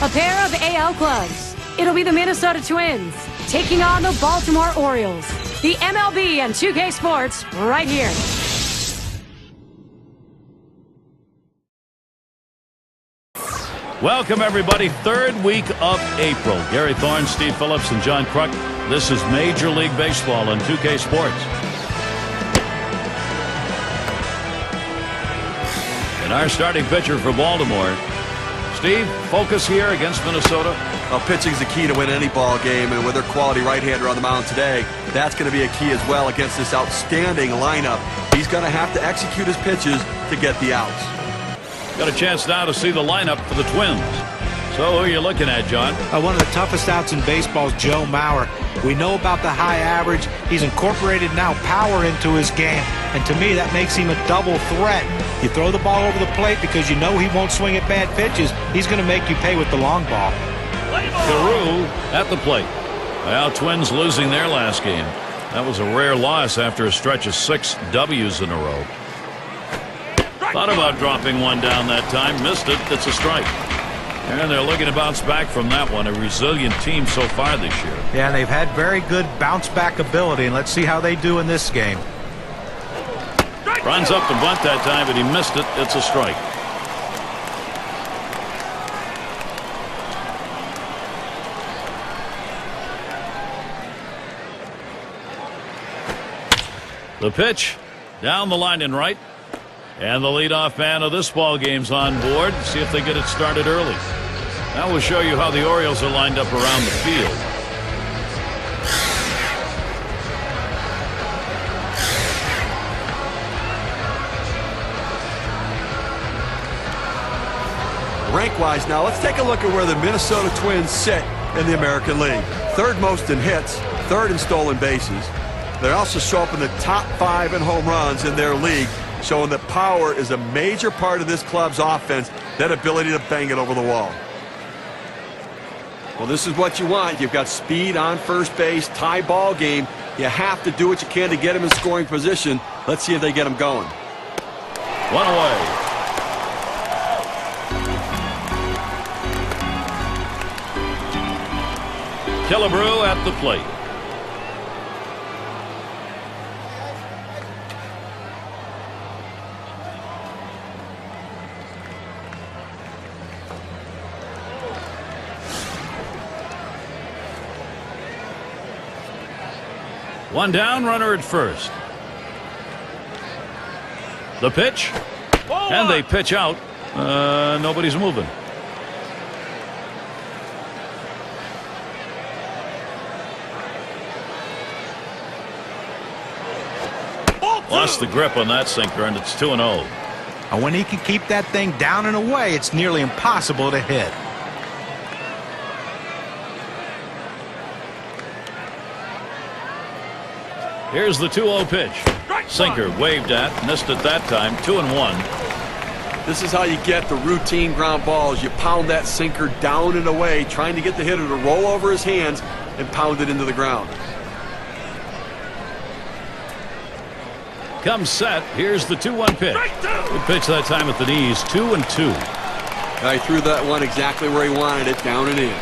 A pair of AL clubs. It'll be the Minnesota Twins taking on the Baltimore Orioles. The MLB and 2K Sports right here. Welcome, everybody. Third week of April. Gary Thorne, Steve Phillips, and John Kruk. This is Major League Baseball on 2K Sports. And our starting pitcher for Baltimore. Steve, focus here against Minnesota. Well, pitching's the key to win any ball game, and with their quality right-hander on the mound today, that's going to be a key as well against this outstanding lineup. He's going to have to execute his pitches to get the outs. Got a chance now to see the lineup for the Twins. So who are you looking at, John? One of the toughest outs in baseball is Joe Mauer. We know about the high average. He's incorporated now power into his game. And to me, that makes him a double threat. You throw the ball over the plate because you know he won't swing at bad pitches. He's going to make you pay with the long ball. Carew at the plate. Well, Twins losing their last game. That was a rare loss after a stretch of 6 W's in a row. Thought about dropping one down that time. Missed it. It's a strike. And they're looking to bounce back from that one. A resilient team so far this year. Yeah, and they've had very good bounce-back ability, and let's see how they do in this game. Runs up the bunt that time, but he missed it. It's a strike. The pitch. Down the line and right. And the leadoff man of this ball game's on board. See if they get it started early. Now we'll show you how the Orioles are lined up around the field. Rank-wise now, let's take a look at where the Minnesota Twins sit in the American League. Third most in hits, third in stolen bases. They also show up in the top 5 in home runs in their league, showing that power is a major part of this club's offense, that ability to bang it over the wall. Well, this is what you want. You've got speed on first base, tie ball game. You have to do what you can to get him in scoring position. Let's see if they get him going. One away. Killebrew at the plate. One down, runner at first. The pitch. And they pitch out. Nobody's moving. Lost the grip on that sinker, and it's 2-0. And when he can keep that thing down and away, it's nearly impossible to hit. Here's the 2-0 pitch. Sinker waved at, missed it that time. 2-1. This is how you get the routine ground balls. You pound that sinker down and away, trying to get the hitter to roll over his hands and pound it into the ground. Comes set. Here's the 2-1 pitch. Good pitch that time at the knees. 2-2. He threw that one exactly where he wanted it, down and in.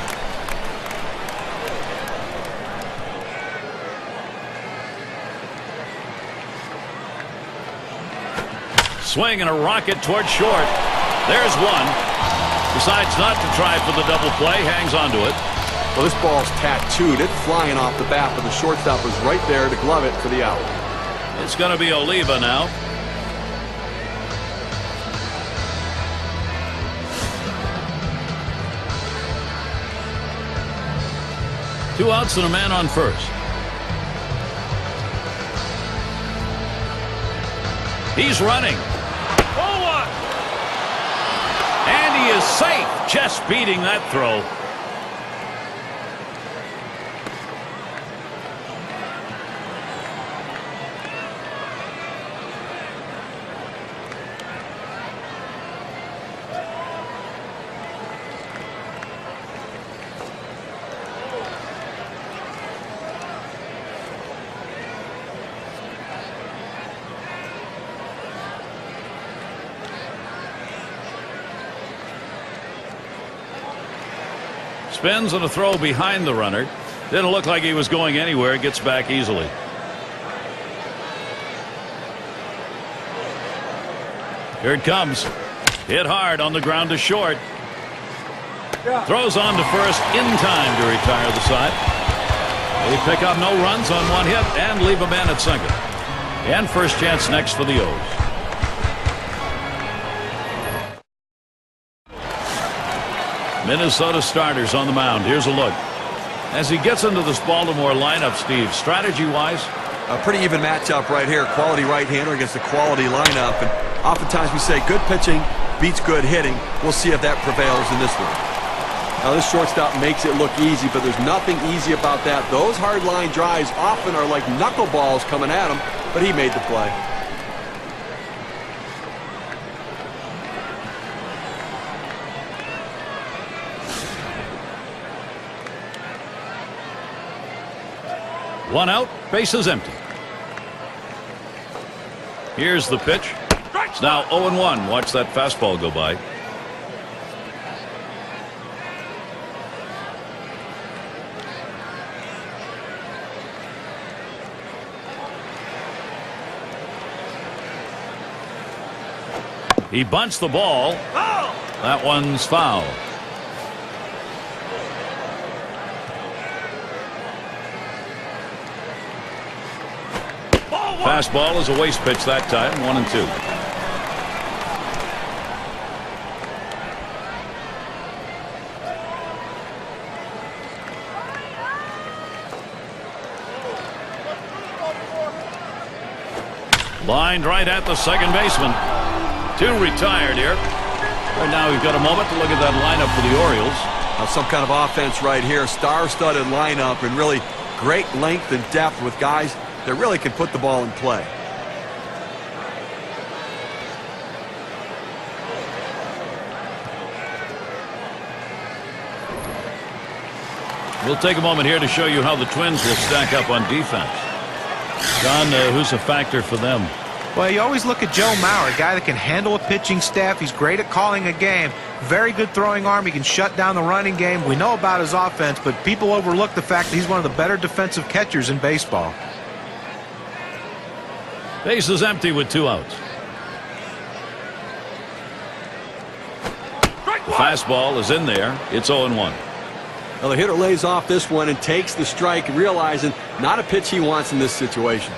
Swing and a rocket toward short. There's one. Decides not to try for the double play. Hangs onto it. Well, this ball's tattooed. It's flying off the bat, but the shortstop was right there to glove it for the out. It's going to be Oliva now. Two outs and a man on first. He's running. And he is safe. Just beating that throw. Spins and a throw behind the runner. Didn't look like he was going anywhere. Gets back easily. Here it comes. Hit hard on the ground to short. Throws on to first in time to retire the side. They pick up no runs on one hit and leave a man at second. And first chance next for the O's. Minnesota starters on the mound. Here's a look. As he gets into this Baltimore lineup, Steve, strategy-wise? A pretty even matchup right here. Quality right-hander against a quality lineup. And oftentimes we say good pitching beats good hitting. We'll see if that prevails in this one. Now this shortstop makes it look easy, but there's nothing easy about that. Those hard line drives often are like knuckleballs coming at him, but he made the play. One out, bases empty. Here's the pitch. It's now 0-1. Watch that fastball go by. He bunts the ball. That one's foul. Fastball is a waste pitch that time. 1-2. Lined right at the second baseman. Two retired here. Right now we've got a moment to look at that lineup for the Orioles. Some kind of offense right here. Star-studded lineup and really great length and depth with guys that really can put the ball in play. We'll take a moment here to show you how the Twins will stack up on defense. John, who's a factor for them? Well, you always look at Joe Mauer, a guy that can handle a pitching staff. He's great at calling a game. Very good throwing arm. He can shut down the running game. We know about his offense, but people overlook the fact that he's one of the better defensive catchers in baseball. Base is empty with 2 outs. Fastball is in there. It's 0-1. Well, the hitter lays off this one and takes the strike, realizing not a pitch he wants in this situation.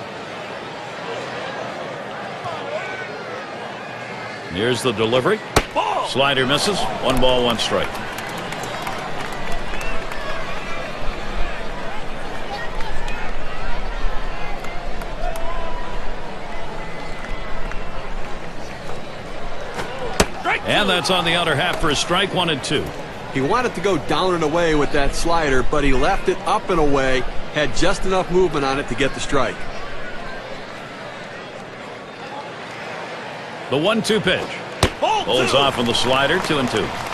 Here's the delivery. Slider misses. 1 ball, 1 strike. And that's on the outer half for a strike. 1-2. He wanted to go down and away with that slider, but he left it up and away, had just enough movement on it to get the strike. The 1-2 pitch. Holds off on the slider. 2-2.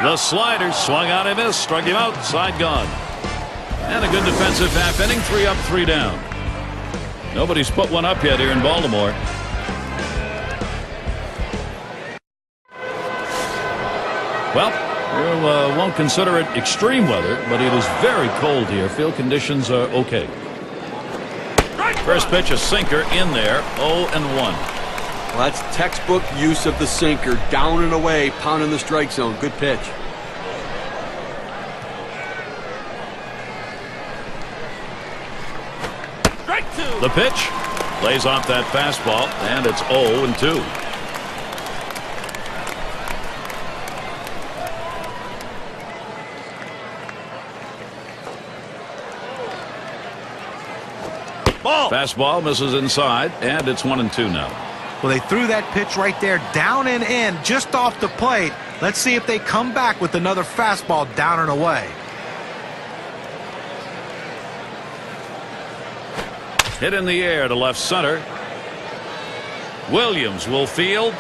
The slider swung out and missed. Struck him out. Side gone. And a good defensive half inning. 3 up, 3 down. Nobody's put one up yet here in Baltimore. Well, we won't consider it extreme weather, but it is very cold here. Field conditions are okay. First pitch, a sinker in there. 0-1. Well, that's textbook use of the sinker. Down and away, pounding the strike zone. Good pitch. The pitch lays off that fastball, and it's 0-2. Fastball misses inside, and it's 1-2 now. Well, they threw that pitch right there, down and in, just off the plate. Let's see if they come back with another fastball down and away. Hit in the air to left center. Williams will field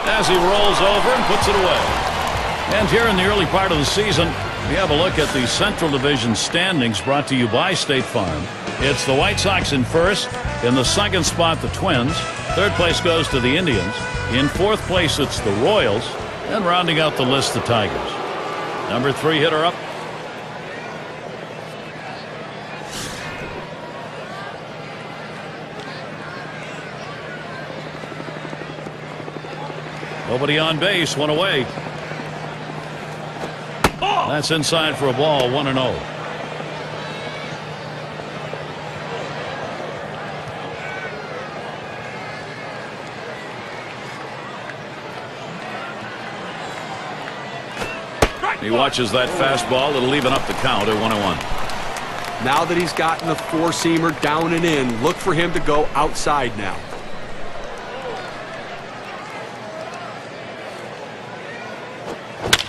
as he rolls over and puts it away. And here in the early part of the season, We have a look at the Central Division standings brought to you by State Farm. It's the White Sox in first. In the second spot, the Twins. Third place goes to the Indians. In fourth place, it's the Royals. And rounding out the list, the Tigers. Number 3 hitter up. Nobody on base, one away. That's inside for a ball, 1-0. He watches that fastball. It'll even up the count at 1-1. Now that he's gotten the four-seamer down and in, look for him to go outside now.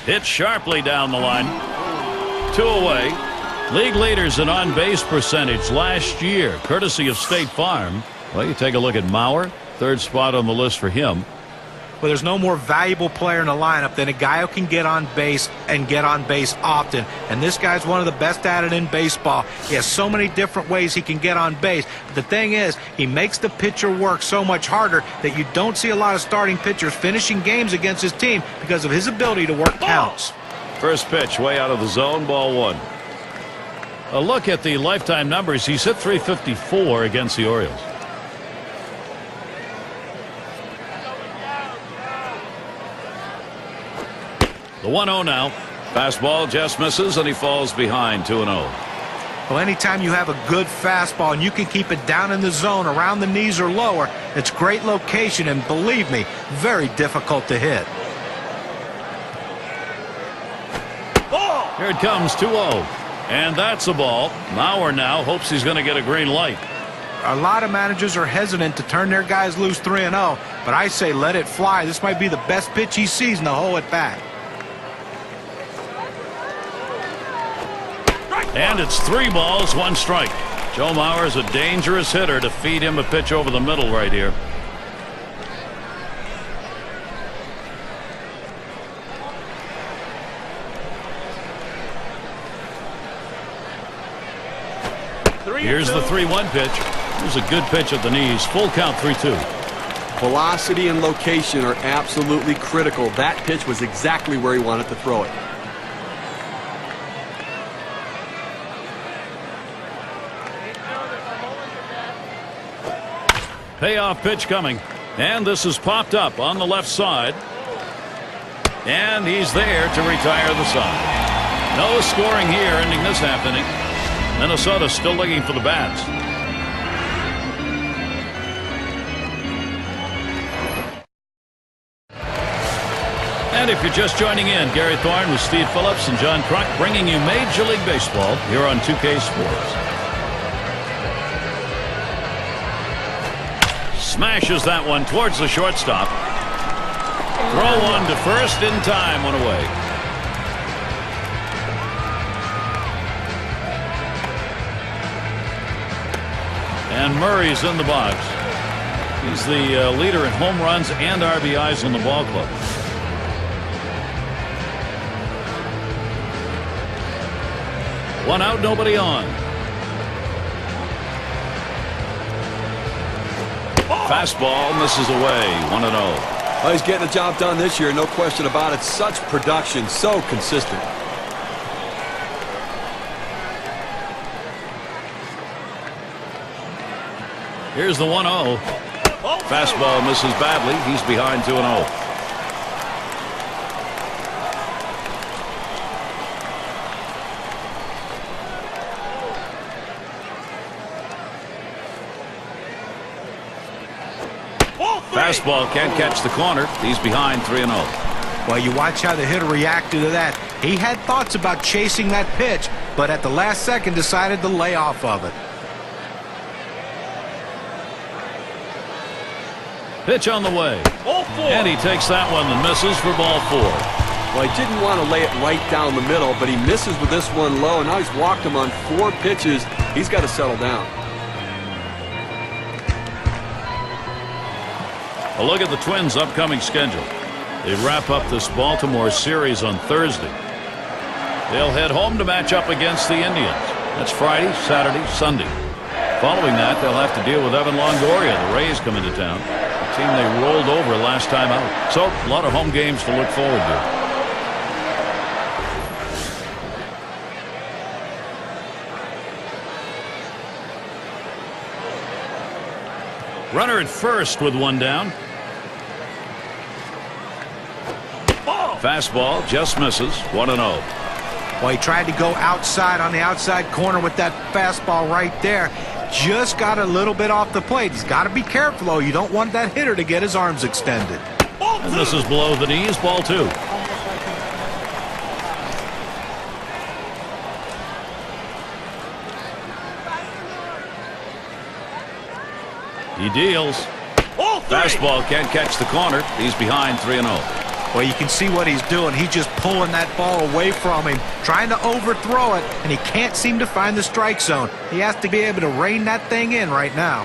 Hit sharply down the line. 2 away. League leaders in on-base percentage last year, courtesy of State Farm. Well, you take a look at Mauer, third spot on the list for him. Well, there's no more valuable player in the lineup than a guy who can get on base and get on base often. And this guy's one of the best at it in baseball. He has so many different ways he can get on base. But the thing is, he makes the pitcher work so much harder that you don't see a lot of starting pitchers finishing games against his team because of his ability to work counts. First pitch way out of the zone, ball 1. A look at the lifetime numbers. He's hit .354 against the Orioles. The 1-0 now. Fastball just misses, and he falls behind 2-0. Well, anytime you have a good fastball and you can keep it down in the zone around the knees or lower, it's great location and, believe me, very difficult to hit. Here it comes, 2-0. And that's a ball. Mauer now hopes he's going to get a green light. A lot of managers are hesitant to turn their guys loose 3-0, but I say let it fly. This might be the best pitch he sees in the whole at bat. And it's 3 balls, 1 strike. Joe Mauer is a dangerous hitter to feed him a pitch over the middle right here. Here's the 3-1 pitch. Here's a good pitch at the knees. Full count, 3-2. Velocity and location are absolutely critical. That pitch was exactly where he wanted to throw it. Payoff pitch coming. And this is popped up on the left side. And he's there to retire the side. No scoring here ending this half inning. Minnesota still looking for the bats. And if you're just joining in, Gary Thorne with Steve Phillips and John Kruk bringing you Major League Baseball here on 2K Sports. Smashes that one towards the shortstop. Throw one to first in time, 1 away. And Murray's in the box. He's the leader in home runs and RBIs in the ball club. One out, nobody on. Fastball misses away, 1-0. Well, he's getting the job done this year, no question about it. Such production, so consistent. Here's the 1-0. Fastball misses badly. He's behind 2-0. Fastball can't catch the corner. He's behind 3-0. Well, you watch how the hitter reacted to that. He had thoughts about chasing that pitch, but at the last second decided to lay off of it. Pitch on the way. And he takes that one and misses for ball 4. Well, he didn't want to lay it right down the middle, but he misses with this one low. Now he's walked him on 4 pitches. He's got to settle down. A look at the Twins' upcoming schedule. They wrap up this Baltimore series on Thursday. They'll head home to match up against the Indians. That's Friday, Saturday, Sunday. Following that, they'll have to deal with Evan Longoria. The Rays come into town. The team they rolled over last time out. So, a lot of home games to look forward to. Runner at first with one down. Fastball just misses. 1-0. Well, he tried to go outside on the outside corner with that fastball right there. Just got a little bit off the plate. He's got to be careful, though. You don't want that hitter to get his arms extended. And this is below the knees. Ball 2. He deals. Fastball can't catch the corner. He's behind 3-0. Well, you can see what he's doing. He's just pulling that ball away from him, trying to overthrow it, and he can't seem to find the strike zone. He has to be able to rein that thing in right now.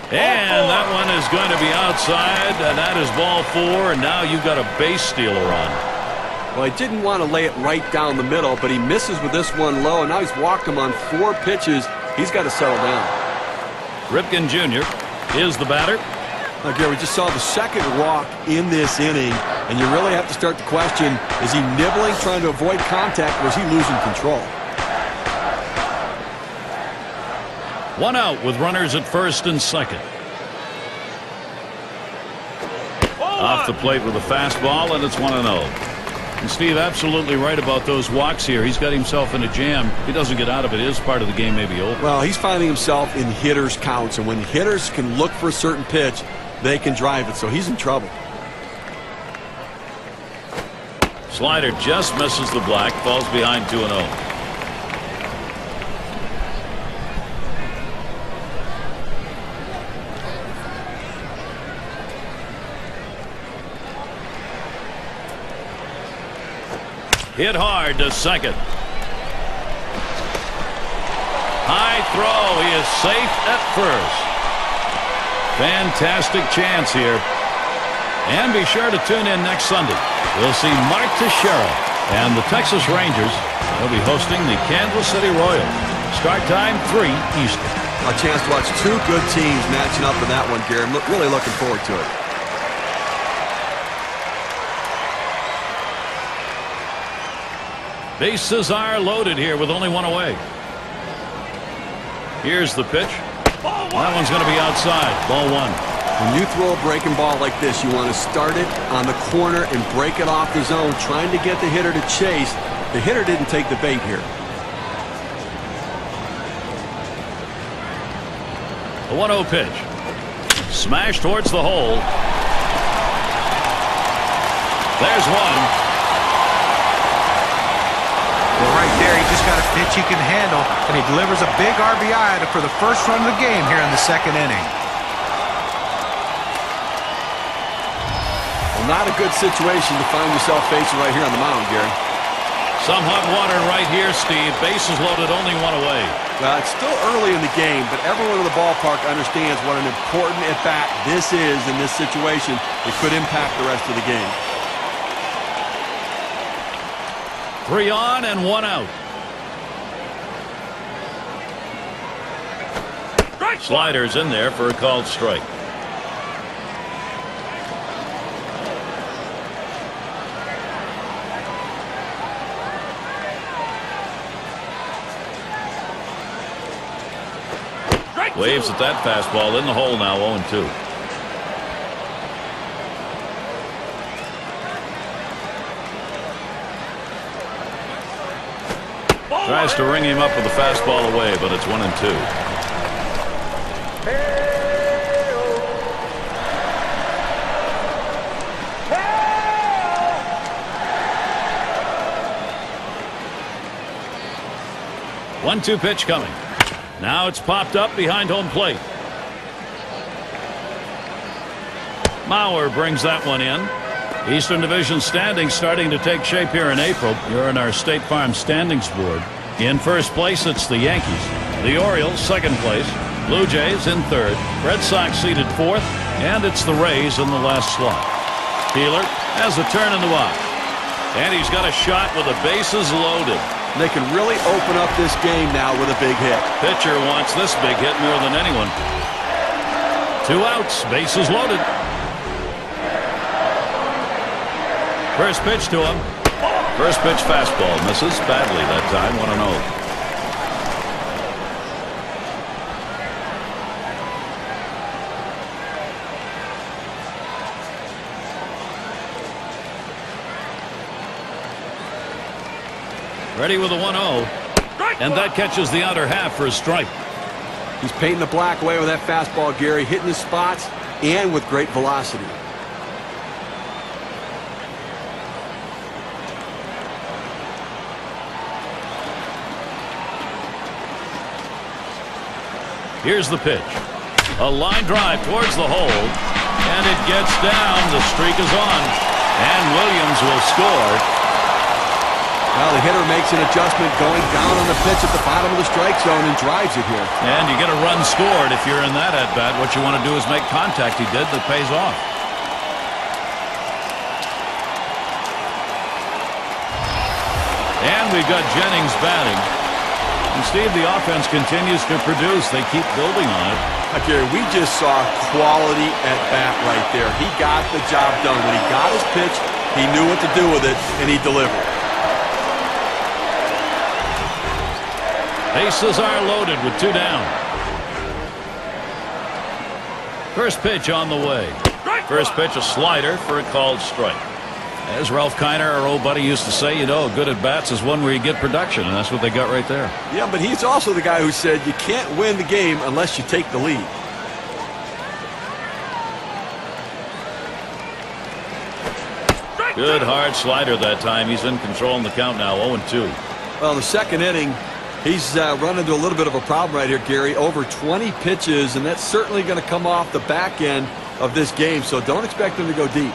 And that one is going to be outside, and that is ball 4, and now you've got a base stealer on. Well, he didn't want to lay it right down the middle, but he misses with this one low, and now he's walked him on 4 pitches. He's got to settle down. Ripken Jr. is the batter. Now, Gary, we just saw the second walk in this inning, and you really have to start to question, is he nibbling, trying to avoid contact, or is he losing control? 1 out with runners at first and second. Off the plate with a fastball, and it's 1-0. And Steve, absolutely right about those walks here. He's got himself in a jam. If he doesn't get out of it, his part of the game may be over. Well, he's finding himself in hitters' counts, and when hitters can look for a certain pitch, they can drive it, so he's in trouble. Slider just misses the black, falls behind 2-0. Hit hard to second. High throw. He is safe at first. Fantastic chance here. And be sure to tune in next Sunday. We'll see Mark Teixeira and the Texas Rangers. They'll be hosting the Kansas City Royals. Start time 3 Eastern. A chance to watch 2 good teams matching up in that one, Gary. I'm really looking forward to it. Bases are loaded here with only 1 away. Here's the pitch. That one's going to be outside. Ball 1. When you throw a breaking ball like this, you want to start it on the corner and break it off the zone, trying to get the hitter to chase. The hitter didn't take the bait here. A 1-0 pitch. Smash towards the hole. There's one. Well, right there, he just got a pitch he can handle, and he delivers a big RBI for the first run of the game here in the second inning. Well, not a good situation to find yourself facing right here on the mound, Gary. Some hot water right here, Steve. Bases loaded, only 1 away. Well, it's still early in the game, but everyone in the ballpark understands what an important at-bat this is in this situation. It could impact the rest of the game. 3 on and 1 out. Slider's in there for a called strike. Waves at that fastball in the hole now, 0-2. Tries to ring him up with a fastball away, but it's 1-2. One-two pitch coming. Now it's popped up behind home plate. Mauer brings that one in. Eastern Division standings starting to take shape here in April. You're in our State Farm standings board. In first place, it's the Yankees. The Orioles, second place. Blue Jays in third. Red Sox seated fourth. And it's the Rays in the last slot. Keeler has a turn in the box. And he's got a shot with the bases loaded. They can really open up this game now with a big hit. Pitcher wants this big hit more than anyone. 2 outs, bases loaded. First pitch to him. First pitch fastball misses badly that time. 1-0. Ready with a 1-0. And that catches the outer half for a strike. He's painting the black away with that fastball, Gary, hitting his spots and with great velocity. Here's the pitch. A line drive towards the hole. And it gets down. The streak is on. And Williams will score. Well, the hitter makes an adjustment going down on the pitch at the bottom of the strike zone and drives it here. And you get a run scored if you're in that at-bat. What you want to do is make contact. He did. That pays off. And we've got Jennings batting. And Steve, the offense continues to produce. They keep building on it. Gary, we just saw quality at bat right there. He got the job done. When he got his pitch, he knew what to do with it, and he delivered. Bases are loaded with 2 down. First pitch on the way. First pitch a slider for a called strike. As Ralph Kiner, our old buddy, used to say, you know, good at bats is one where you get production, and that's what they got right there. Yeah, but he's also the guy who said you can't win the game unless you take the lead. Good hard slider that time. He's in control in the count now, 0-2. Well, the second inning, he's run into a little bit of a problem right here, Gary. Over 20 pitches, and that's certainly going to come off the back end of this game, so don't expect him to go deep.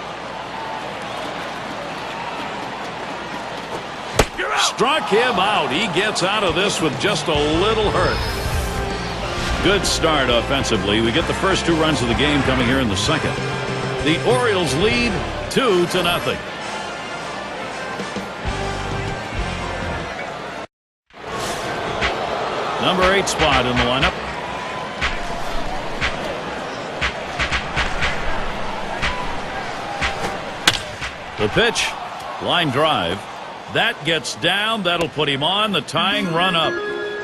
Struck him out. He gets out of this with just a little hurt. Good start offensively. We get the first 2 runs of the game coming here in the second. The Orioles lead 2-0. Number 8 spot in the lineup. The pitch, line drive. That gets down. That'll put him on the tying run up.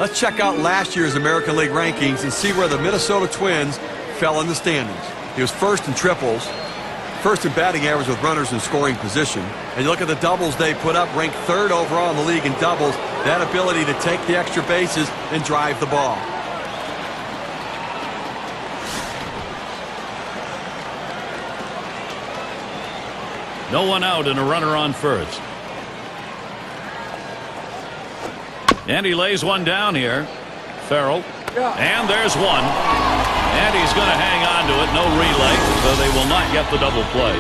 Let's check out last year's American League rankings and see where the Minnesota Twins fell in the standings. He was first in triples, first in batting average with runners in scoring position. And you look at the doubles they put up, ranked 3rd overall in the league in doubles. That ability to take the extra bases and drive the ball. No one out and a runner on first. And he lays one down here. Farrell. And there's one. And he's going to hang on to it. No relay, so they will not get the double play.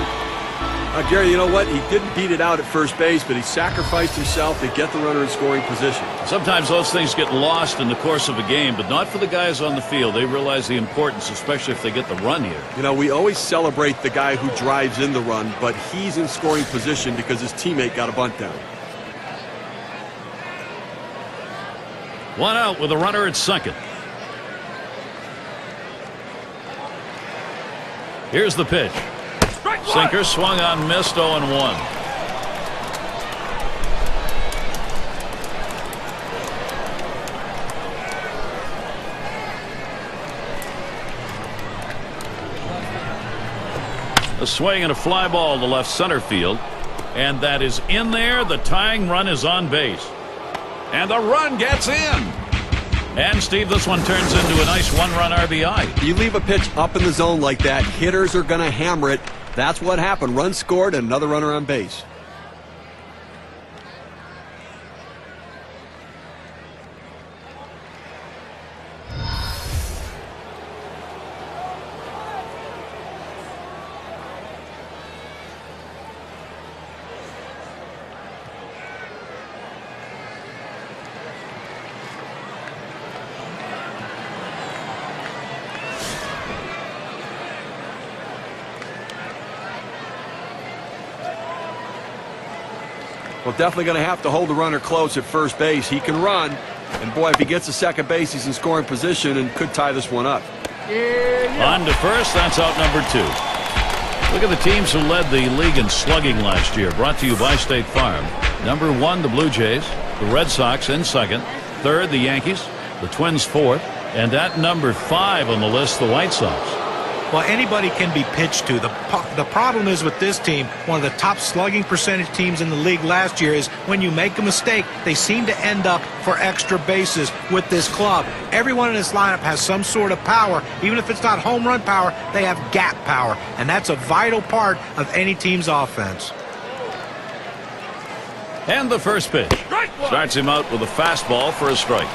Gary, you know what? He didn't beat it out at first base, but he sacrificed himself to get the runner in scoring position. Sometimes those things get lost in the course of a game, but not for the guys on the field. They realize the importance, especially if they get the run here. You know, we always celebrate the guy who drives in the run, but he's in scoring position because his teammate got a bunt down. 1 out with a runner at second. Here's the pitch. Sinker swung on, missed, 0-1. A swing and a fly ball to left center field. And that is in there. The tying run is on base. And the run gets in. And, Steve, this one turns into a nice 1-run RBI. You leave a pitch up in the zone like that, hitters are going to hammer it. That's what happened. Run scored and another runner on base. Well, definitely going to have to hold the runner close at first base. He can run, and boy, if he gets to second base, he's in scoring position and could tie this one up. On to first, that's out number 2. Look at the teams who led the league in slugging last year. Brought to you by State Farm. Number 1, the Blue Jays. The Red Sox in second. Third, the Yankees. The Twins fourth. And at number 5 on the list, the White Sox. Well, anybody can be pitched to. The problem is with this team, one of the top slugging percentage teams in the league last year, is when you make a mistake, they seem to end up for extra bases with this club. Everyone in this lineup has some sort of power. Even if it's not home run power, they have gap power. And that's a vital part of any team's offense. And the first pitch. Starts him out with a fastball for a strike.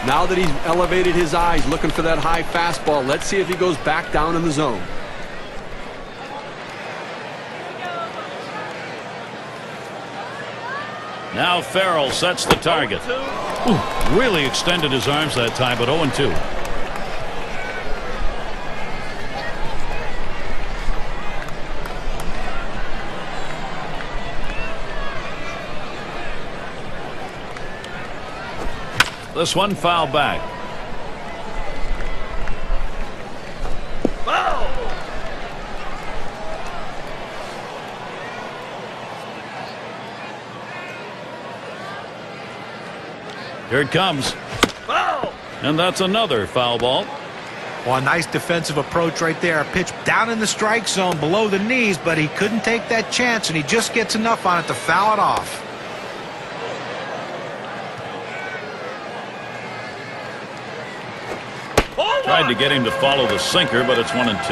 Now that he's elevated his eyes looking for that high fastball, let's see if he goes back down in the zone. Now Farrell sets the target. Ooh, really extended his arms that time, but 0-2. This one foul back. Here it comes. And that's another foul ball. Well, a nice defensive approach right there. A pitch down in the strike zone below the knees, but he couldn't take that chance, and he just gets enough on it to foul it off. Tried to get him to follow the sinker, but it's 1-2.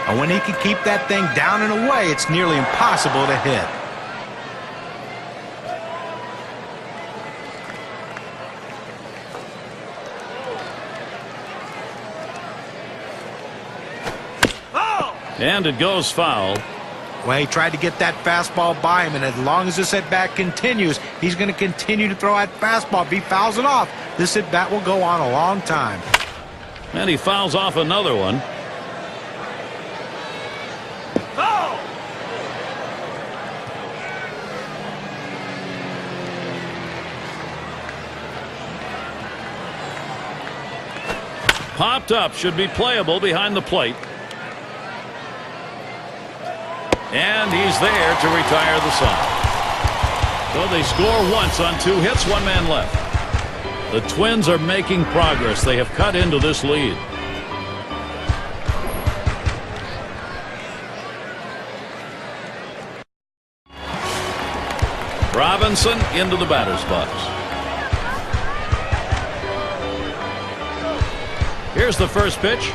And when he can keep that thing down and away, it's nearly impossible to hit. And it goes foul. Well, he tried to get that fastball by him, and as long as this at-bat continues, he's going to continue to throw that fastball. If he fouls it off, this at-bat will go on a long time. And he fouls off another one. Popped up, should be playable behind the plate. And he's there to retire the side. So they score once on 2 hits, 1 man left. The Twins are making progress. They have cut into this lead. Robinson into the batter's box. Here's the first pitch.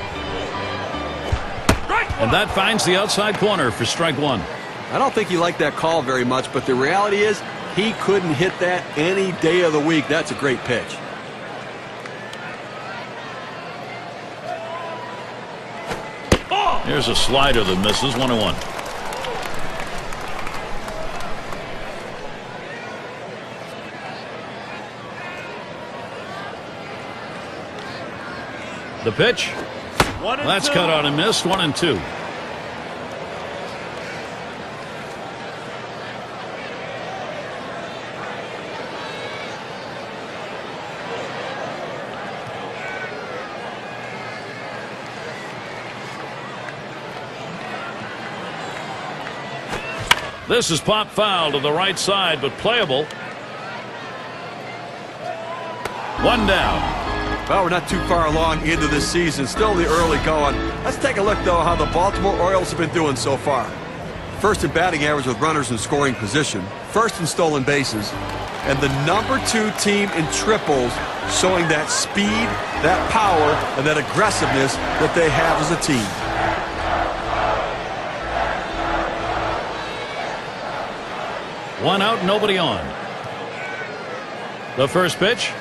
And that finds the outside corner for strike 1. I don't think he liked that call very much, but the reality is he couldn't hit that any day of the week. That's a great pitch. Here's a slider that misses. 1-1. The pitch. That's cut out and missed. 1-2. This is pop foul to the right side, but playable. 1 down. Well, we're not too far along into this season. Still the early going. Let's take a look, though, how the Baltimore Orioles have been doing so far. First in batting average with runners in scoring position. First in stolen bases. And the number 2 team in triples, showing that speed, that power, and that aggressiveness that they have as a team. One out, nobody on. The first pitch.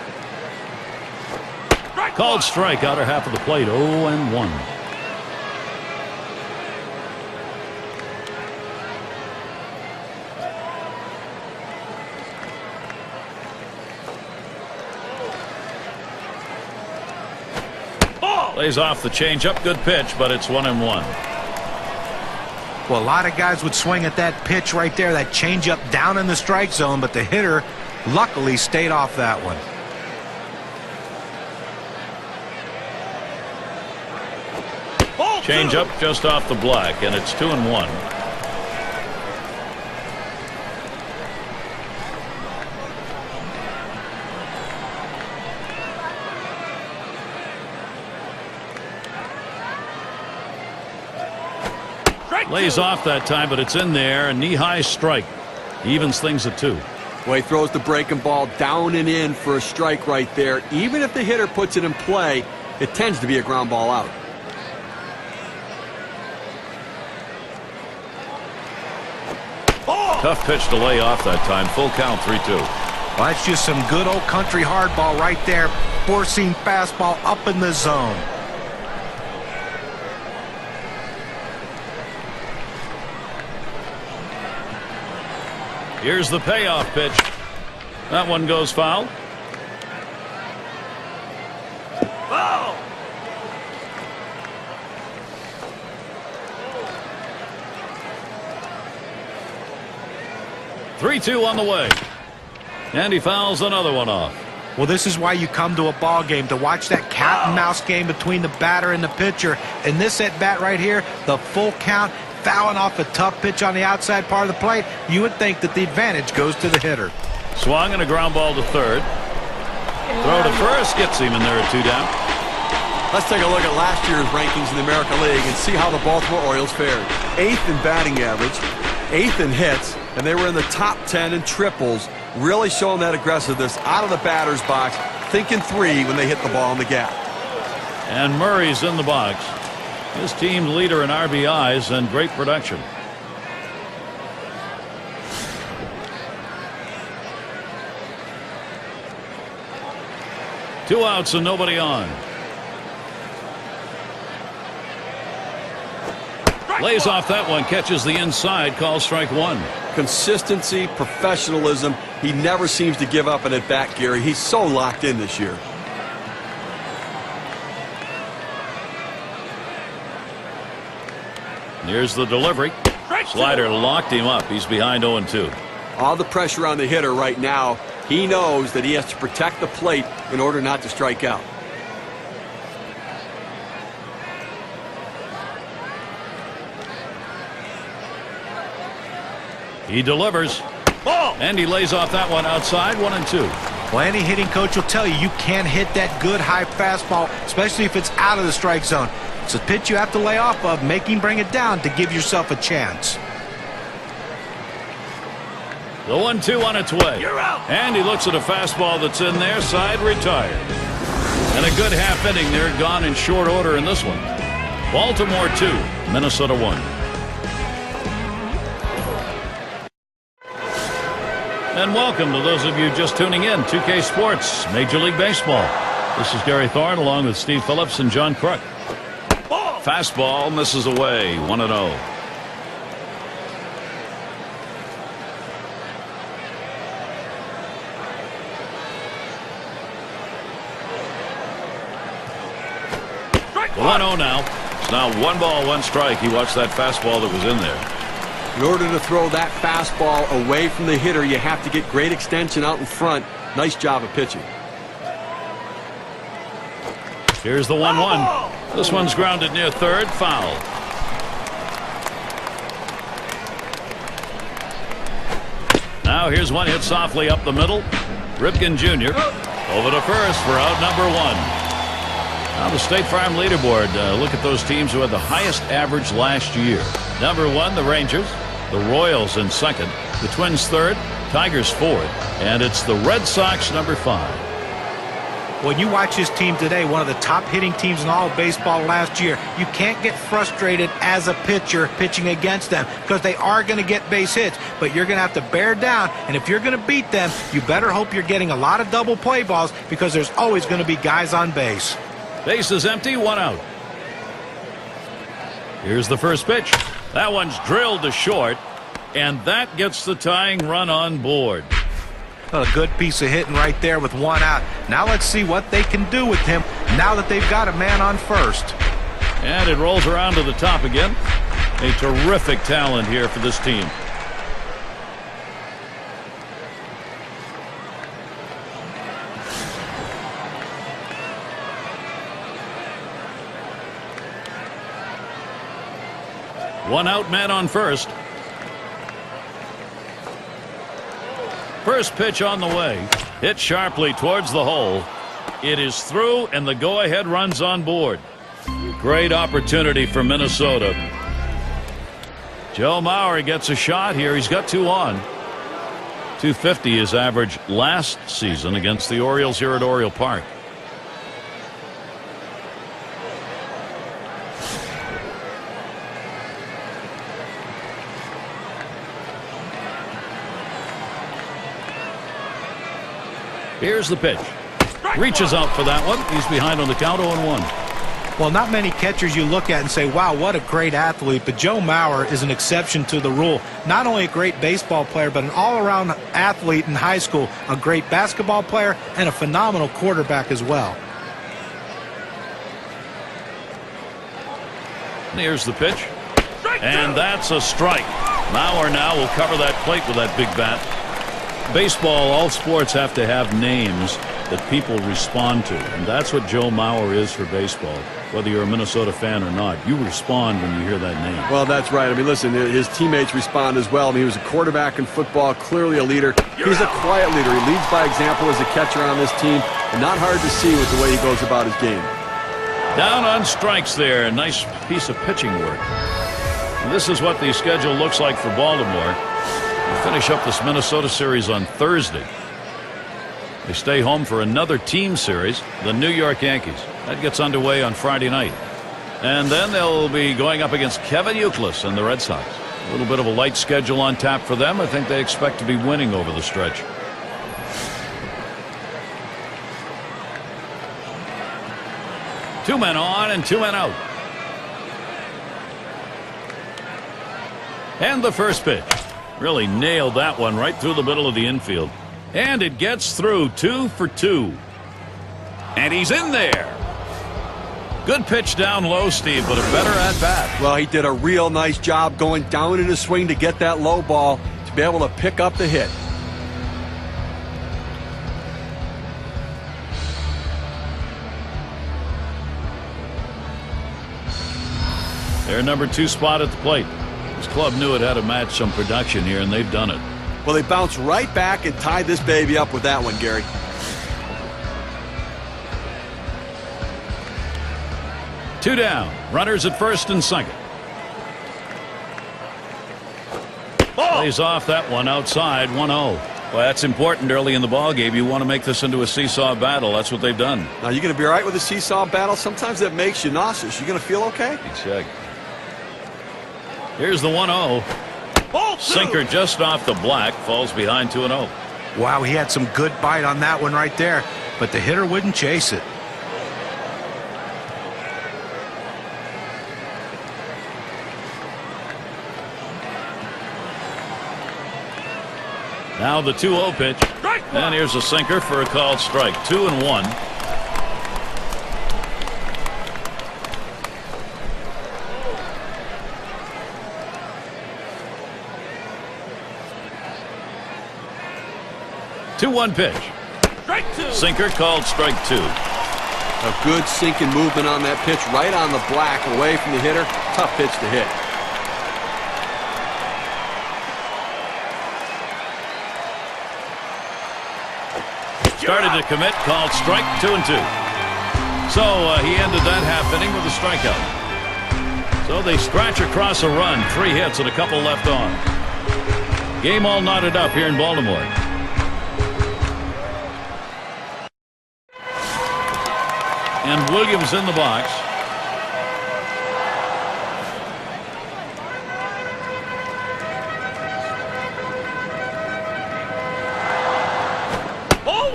Called strike, outer half of the plate, 0-1. Lays off the changeup, good pitch, but it's 1-1. Well, a lot of guys would swing at that pitch right there, that changeup down in the strike zone, but the hitter luckily stayed off that one. Change up just off the black, and it's 2-1. Lays off that time, but it's in there. A knee-high strike. Evens things at 2. Well, he throws the breaking ball down and in for a strike right there. Even if the hitter puts it in play, it tends to be a ground ball out. Tough pitch to lay off that time. Full count, 3-2. Well, that's just some good old country hardball right there. Four-seam fastball up in the zone. Here's the payoff pitch. That one goes foul. Foul! 3-2 on the way. And he fouls another one off. Well, this is why you come to a ball game, to watch that cat and mouse game between the batter and the pitcher. In this at-bat right here, the full count, fouling off a tough pitch on the outside part of the plate, you would think that the advantage goes to the hitter. Swung and a ground ball to third. Throw to first gets him, and there are 2 down. Let's take a look at last year's rankings in the American League and see how the Baltimore Orioles fared. 8th in batting average, 8th in hits, and they were in the top 10 in triples, really showing that aggressiveness out of the batter's box, thinking 3 when they hit the ball in the gap. And Murray's in the box. His team leader in RBIs and great production. Two outs and nobody on. Lays off that one, catches the inside, calls strike 1. Consistency, professionalism. He never seems to give up an at-bat, Gary. He's so locked in this year. Here's the delivery. Slider locked him up. He's behind 0-2. All the pressure on the hitter right now. He knows that he has to protect the plate in order not to strike out. He delivers. And he lays off that one outside, 1-2. Well, any hitting coach will tell you you can't hit that good high fastball, especially if it's out of the strike zone. It's a pitch you have to lay off of, make him bring it down to give yourself a chance. The 1-2 on its way. You're out. And he looks at a fastball that's in there, side retired. And a good half inning there, gone in short order in this one. Baltimore 2, Minnesota 1. And welcome to those of you just tuning in. 2K Sports, Major League Baseball. This is Gary Thorne along with Steve Phillips and John Crook. Fastball misses away, 1-0. The 1-0 now. It's now 1 ball, 1 strike. He watched that fastball that was in there. In order to throw that fastball away from the hitter, you have to get great extension out in front. Nice job of pitching. Here's the 1-1. This one's grounded near third, foul. Now here's one hit softly up the middle. Ripken Jr. over to first for out number 1. Now the State Farm leaderboard. Look at those teams who had the highest average last year. Number 1, the Rangers. The Royals in second. The Twins third. Tigers fourth. And it's the Red Sox number 5. When you watch this team today, one of the top hitting teams in all of baseball last year, you can't get frustrated as a pitcher pitching against them because they are going to get base hits, but you're going to have to bear down, and if you're going to beat them, you better hope you're getting a lot of double play balls because there's always going to be guys on base. Base is empty, 1 out. Here's the first pitch. That one's drilled to short, and that gets the tying run on board. Well, a good piece of hitting right there with 1 out. Now let's see what they can do with him now that they've got a man on first. And it rolls around to the top again. A terrific talent here for this team. One out, man on first. First pitch on the way. Hit sharply towards the hole. It is through, and the go-ahead runs on board. Great opportunity for Minnesota. Joe Mauer gets a shot here. He's got 2 on. 250 is average last season against the Orioles here at Oriole Park. Here's the pitch. Reaches out for that one. He's behind on the count, 0-1. Well, not many catchers you look at and say, wow, what a great athlete. But Joe Mauer is an exception to the rule. Not only a great baseball player, but an all-around athlete in high school, a great basketball player, and a phenomenal quarterback as well. Here's the pitch. And that's a strike. Mauer now will cover that plate with that big bat. Baseball, all sports have to have names that people respond to, and that's what Joe Mauer is for baseball. Whether you're a Minnesota fan or not, you respond when you hear that name. Well, that's right. I mean, listen, his teammates respond as well. I mean, he was a quarterback in football, clearly a leader. He's a quiet leader. He leads by example as a catcher on this team, and not hard to see with the way he goes about his game. Down on strikes there. A nice piece of pitching work. And this is what the schedule looks like for Baltimore. They finish up this Minnesota series on Thursday. They stay home for another team series, the New York Yankees. That gets underway on Friday night. And then they'll be going up against Kevin Youkilis and the Red Sox. A little bit of a light schedule on tap for them. I think they expect to be winning over the stretch. Two men on and 2 men out. And the first pitch. Really nailed that one right through the middle of the infield. And it gets through, 2 for 2. And he's in there. Good pitch down low, Steve, but a better at bat. Well, he did a real nice job going down in his swing to get that low ball to be able to pick up the hit. Their number 2 spot at the plate. This club knew it had to match some production here, and they've done it. Well, they bounced right back and tied this baby up with that one, Gary. Two down. Runners at first and second. Plays off that one outside, 1-0. Well, that's important early in the ball game. You want to make this into a seesaw battle. That's what they've done. Now, you're going to be all right with a seesaw battle? Sometimes that makes you nauseous. You going to feel okay? Check. Here's the 1-0. Sinker just off the black. Falls behind 2-0. Wow, he had some good bite on that one right there, but the hitter wouldn't chase it. Now the 2-0 pitch. And here's a sinker for a called strike. 2-1. Two-one pitch. Sinker called strike 2. A good sinking movement on that pitch, right on the black, away from the hitter. Tough pitch to hit. Started to commit, called strike 2-2. So he ended that half inning with a strikeout. So they scratch across a run, 3 hits and a couple left on. Game all knotted up here in Baltimore. And Williams in the box.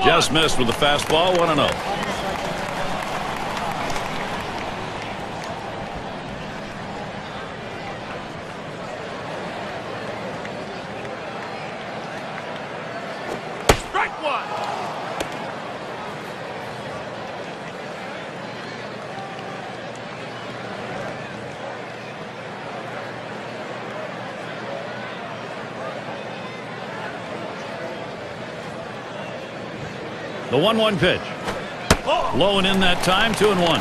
Just missed with the fastball, 1-0. Strike 1. The 1-1 pitch. Low and in that time, 2-1.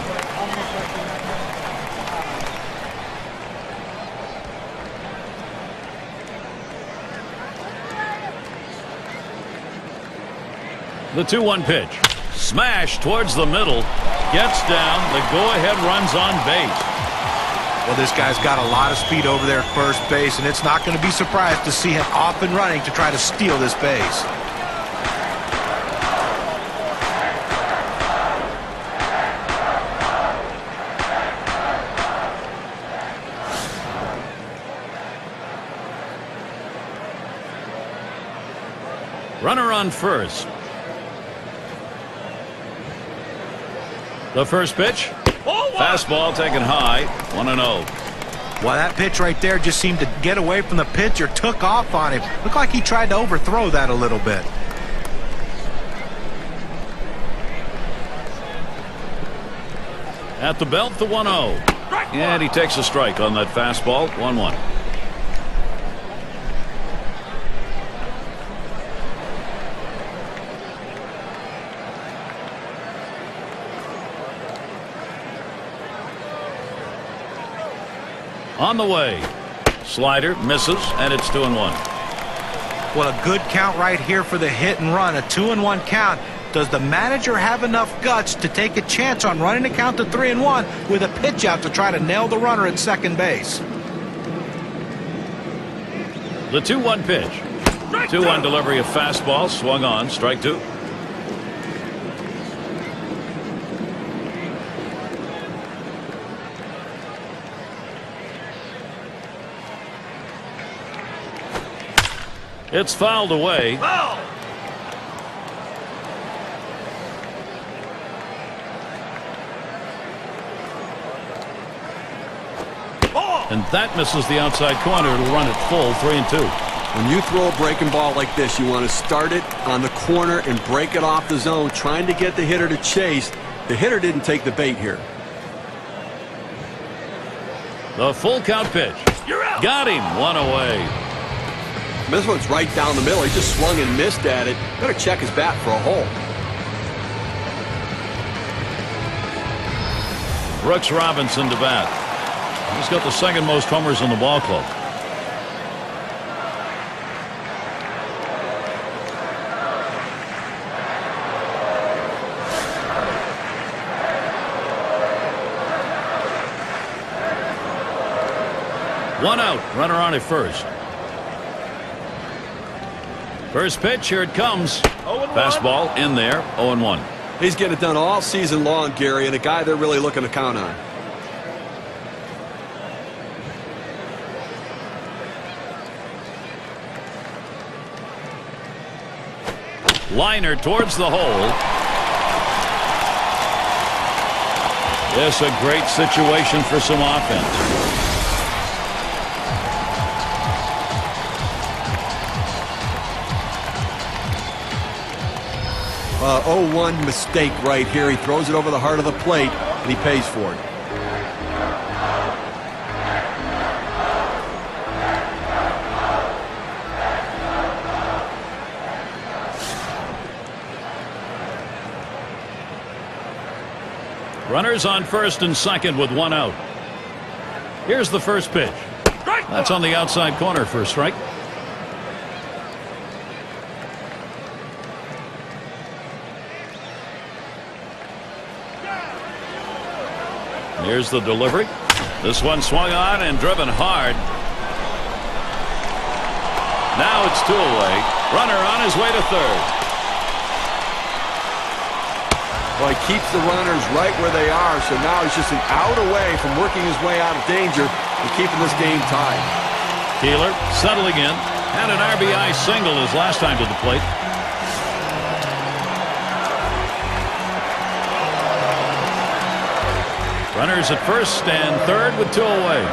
The 2-1 pitch. Smash towards the middle. Gets down. The go-ahead runs on base. Well, this guy's got a lot of speed over there at first base, and it's not going to be surprised to see him off and running to try to steal this base. Runner on first. The first pitch. Fastball taken high. 1-0. Well, that pitch right there just seemed to get away from the pitcher, took off on him. Looked like he tried to overthrow that a little bit. At the belt, the 1-0. And he takes a strike on that fastball. 1-1. On the way. Slider misses, and it's 2-1. Well, a good count right here for the hit and run. A 2-1 count. Does the manager have enough guts to take a chance on running the count to 3-1 with a pitch out to try to nail the runner at second base? The 2-1 pitch. 2-1 delivery of fastball. Swung on. Strike 2. It's fouled away. And that misses the outside corner. It'll run it full. 3-2. When you throw a breaking ball like this, you want to start it on the corner and break it off the zone, trying to get the hitter to chase. The hitter didn't take the bait here. The full count pitch. Got him. 1 away. This one's right down the middle. He just swung and missed at it. Better check his bat for a hole. Brooks Robinson to bat. He's got the second most homers in the ball club. One out. Runner on at first. First pitch, here it comes. Fastball in there, 0-1. He's getting it done all season long, Gary, and a guy they're really looking to count on. Liner towards the hole. This a great situation for some offense. 0-1 mistake right here. He throws it over the heart of the plate, and he pays for it. Runners on first and second with 1 out. Here's the first pitch. That's on the outside corner for a strike. Here's the delivery. This one swung on and driven hard. Now it's 2 away. Runner on his way to third. Well, he keeps the runners right where they are, so now he's just an out away from working his way out of danger and keeping this game tied. Keeler settling in. Had an RBI single his last time to the plate. Runners at first and third with 2 away.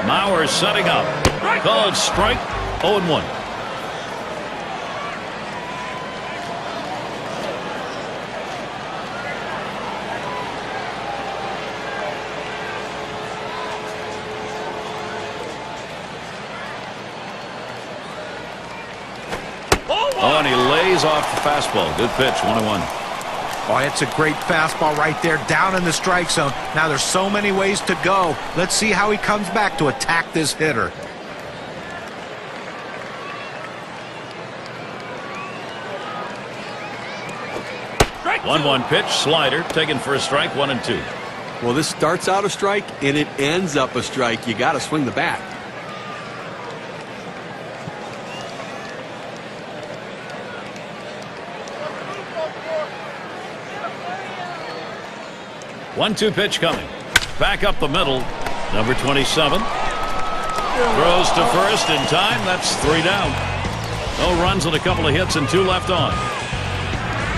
Mauer setting up. Called strike. 0-1. Oh, and he lays Lays off the fastball. Good pitch, 1-1. Oh, it's a great fastball right there, down in the strike zone. Now there's so many ways to go. Let's see how he comes back to attack this hitter. Strike 1-1 pitch, slider, taken for a strike, 1-2. Well, this starts out a strike and it ends up a strike. You got to swing the bat. 1-2 pitch coming. Back up the middle. Number 27. Throws to first in time. That's 3 down. No runs and a couple of hits and 2 left on.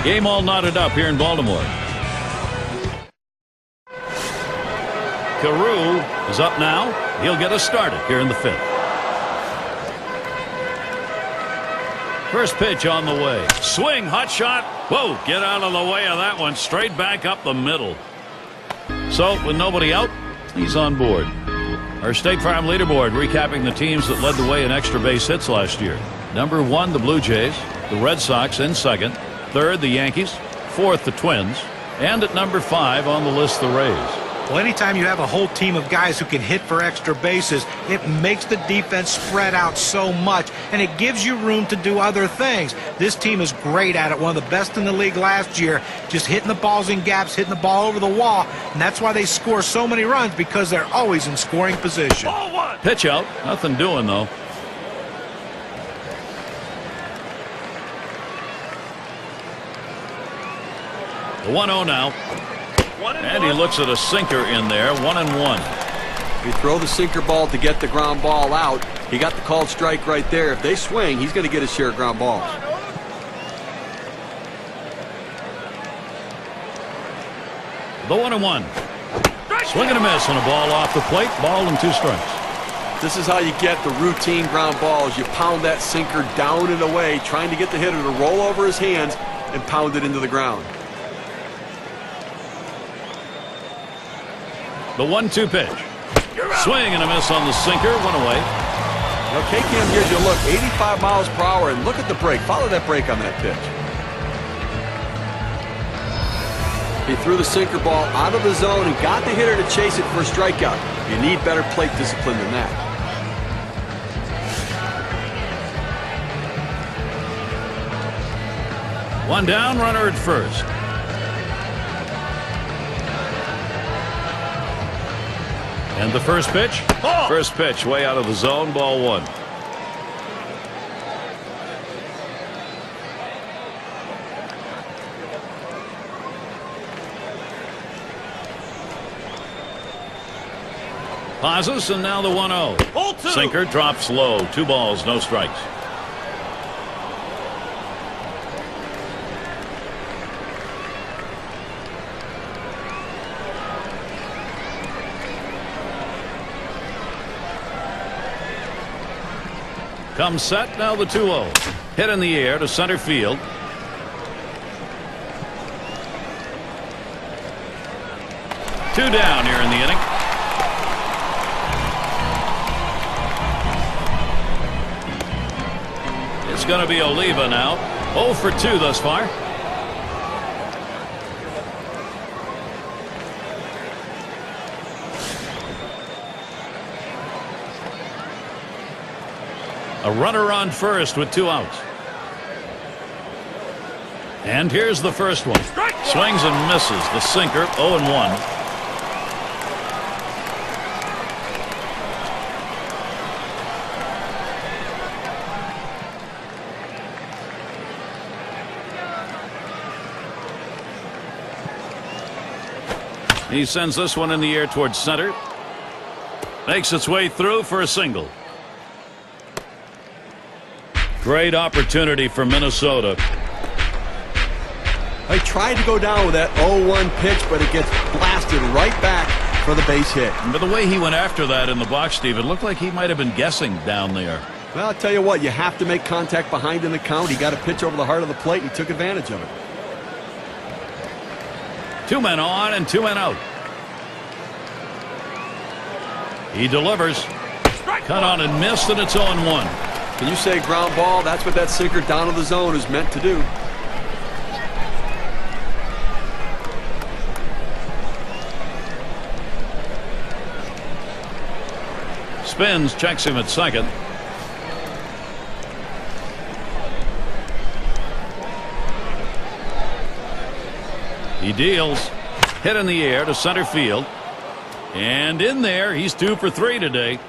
Game all knotted up here in Baltimore. Carew is up now. He'll get us started here in the 5th. First pitch on the way. Swing, hot shot. Whoa, get out of the way of that one. Straight back up the middle. So, with nobody out, he's on board. Our State Farm leaderboard recapping the teams that led the way in extra base hits last year. Number 1, the Blue Jays. The Red Sox in second. Third, the Yankees. Fourth, the Twins. And at number 5 on the list, the Rays. Well, anytime you have a whole team of guys who can hit for extra bases, it makes the defense spread out so much, and it gives you room to do other things. This team is great at it, one of the best in the league last year, just hitting the balls in gaps, hitting the ball over the wall, and that's why they score so many runs, because they're always in scoring position. Ball 1. Pitch out. Nothing doing, though. The 1-0 now. And he looks at a sinker in there, 1-1. You throw the sinker ball to get the ground ball out. He got the called strike right there. If they swing, he's going to get his share of ground balls. The 1-1. Swing and a miss on a ball off the plate. Ball and 2 strikes. This is how you get the routine ground balls. You pound that sinker down and away, trying to get the hitter to roll over his hands and pound it into the ground. The 1-2 pitch. Swing and a miss on the sinker. 1 away. Now K-Cam gives you a look. 85 miles per hour, and look at the break. Follow that break on that pitch. He threw the sinker ball out of the zone and got the hitter to chase it for a strikeout. You need better plate discipline than that. One down, runner at first. And the first pitch? Oh! First pitch way out of the zone, ball 1. Pauses, and now the 1-0. Sinker drops low. 2 balls, no strikes. Comes set, now the 2-0. Hit in the air to center field. Two down here in the inning. It's going to be Oliva now. 0 for 2 thus far. A runner on first with 2 outs. And here's the first one. Swings and misses. The sinker, 0-1. He sends this one in the air towards center. Makes its way through for a single. Great opportunity for Minnesota. They tried to go down with that 0-1 pitch, but it gets blasted right back for the base hit. But the way he went after that in the box, Steve, it looked like he might have been guessing down there. Well, I'll tell you what, you have to make contact behind in the count. He got a pitch over the heart of the plate, and he took advantage of it. 2 men on and 2 men out. He delivers. Cut on and missed, and it's 0-1. When you say ground ball, that's what that sinker down to the zone is meant to do. Spins, checks him at second. He deals. Hit in the air to center field. And in there, he's 2 for 3 today.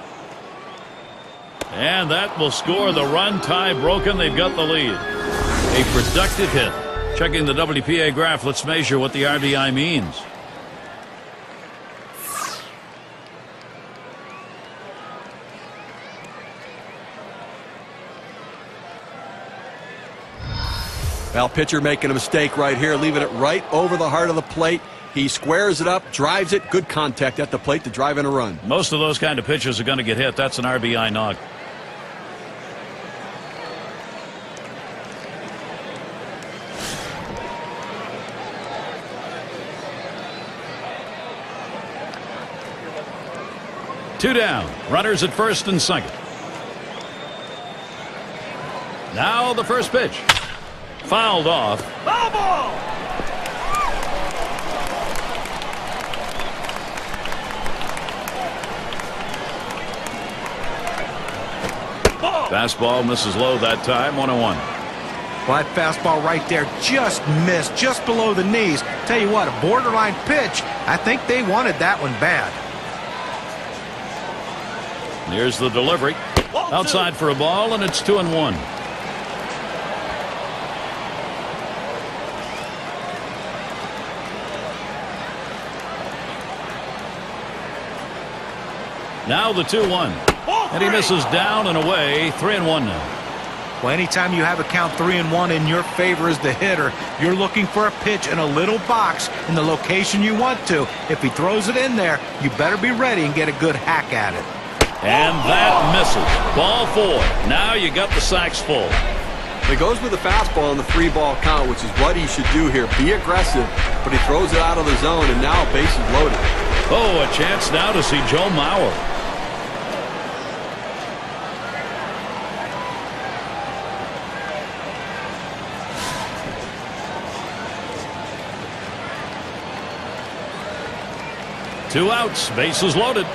And that will score the run. Tie broken. They've got the lead. A productive hit. Checking the WPA graph. Let's measure what the RBI means. Well, pitcher making a mistake right here, leaving it right over the heart of the plate. He squares it up, drives it, good contact at the plate to drive in a run. Most of those kind of pitches are going to get hit. That's an RBI knock. Two down. Runners at first and second. Now the first pitch. Fouled off. Foul ball! Fastball misses low that time. 1-1. Well, that fastball right there just missed, just below the knees. Tell you what, a borderline pitch. I think they wanted that one bad. Here's the delivery. Outside for a ball, and it's 2-1. Now the 2-1. And he misses down and away. 3-1 now. Well, anytime you have a count 3-1 in your favor as the hitter, you're looking for a pitch in a little box in the location you want to. If he throws it in there, you better be ready and get a good hack at it. And that misses. Ball 4. Now you got the sacks full. He goes with the fastball on the 3-ball count, which is what he should do here. Be aggressive, but he throws it out of the zone, and now bases loaded. Oh, a chance now to see Joe Mauer. Two outs, bases loaded.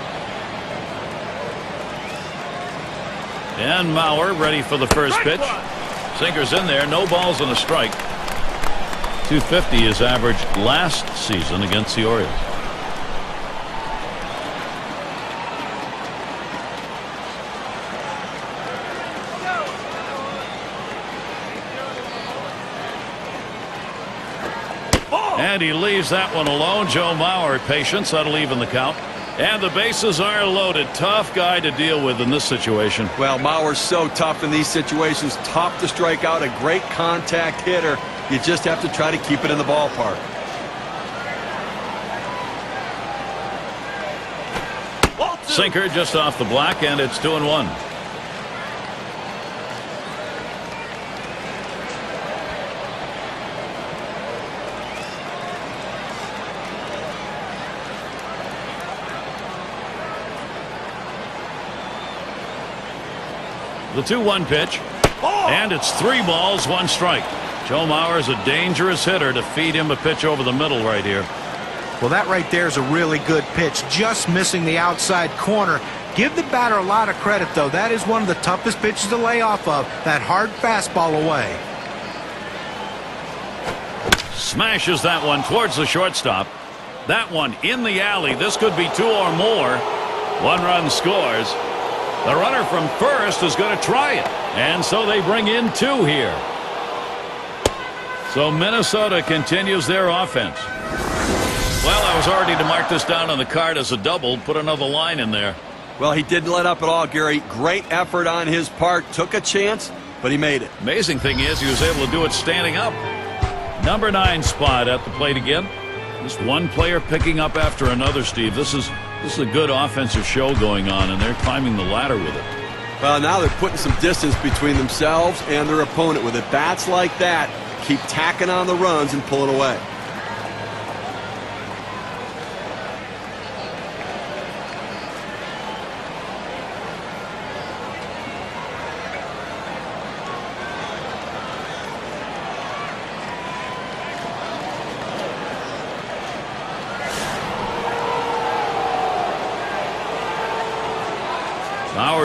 And Mauer ready for the first pitch. Sinker's in there, no balls and a strike. 250 is average last season against the Orioles. And he leaves that one alone. Joe Mauer, patience, that'll even the count. And the bases are loaded. Tough guy to deal with in this situation. Well, Mauer's so tough in these situations. Tough to strike out. A great contact hitter. You just have to try to keep it in the ballpark. Sinker just off the block, and it's 2-1. The 2-1 pitch, and it's 3 balls, 1 strike. Joe Mauer is a dangerous hitter. To feed him a pitch over the middle right here. Well, that right there is a really good pitch, just missing the outside corner. Give the batter a lot of credit, though. That is one of the toughest pitches to lay off of, that hard fastball away. Smashes that one towards the shortstop. That one in the alley. This could be 2 or more. 1 run scores. The runner from first is going to try it. And so they bring in 2 here. So Minnesota continues their offense. Well, I was already to mark this down on the card as a double. Put another line in there. Well, he didn't let up at all, Gary. Great effort on his part. Took a chance, but he made it. Amazing thing is he was able to do it standing up. Number 9 spot at the plate again. Just one player picking up after another, Steve. This is a good offensive show going on, and they're climbing the ladder with it. Well, now they're putting some distance between themselves and their opponent with it. Bats like that keep tacking on the runs and pulling away.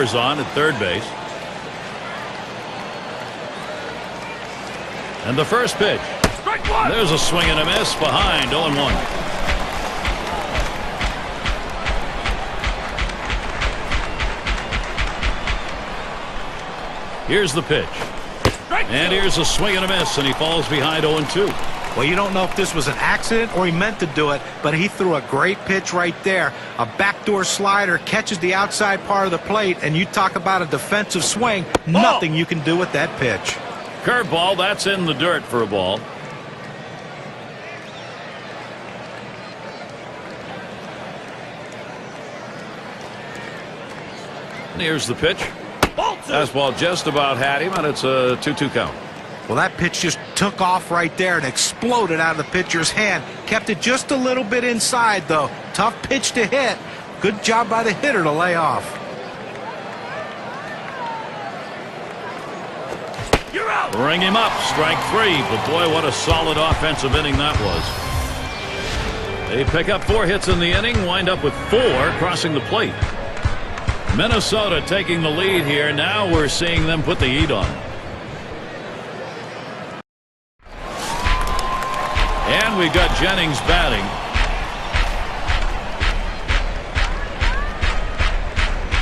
Bauer's on at third base. And the first pitch. There's a swing and a miss behind 0-1. Here's the pitch. And here's a swing and a miss, and he falls behind 0-2. Well, you don't know if this was an accident or he meant to do it, but he threw a great pitch right there. A backdoor slider catches the outside part of the plate, and you talk about a defensive swing. Nothing you can do with that pitch. Curveball, that's in the dirt for a ball. And here's the pitch. Fastball just about had him, and it's a 2-2 count. Well, that pitch just took off right there and exploded out of the pitcher's hand. Kept it just a little bit inside, though. Tough pitch to hit. Good job by the hitter to lay off. You're out. Bring him up. Strike 3. But, boy, what a solid offensive inning that was. They pick up 4 hits in the inning, wind up with 4 crossing the plate. Minnesota taking the lead here. Now we're seeing them put the heat on. And we've got Jennings batting.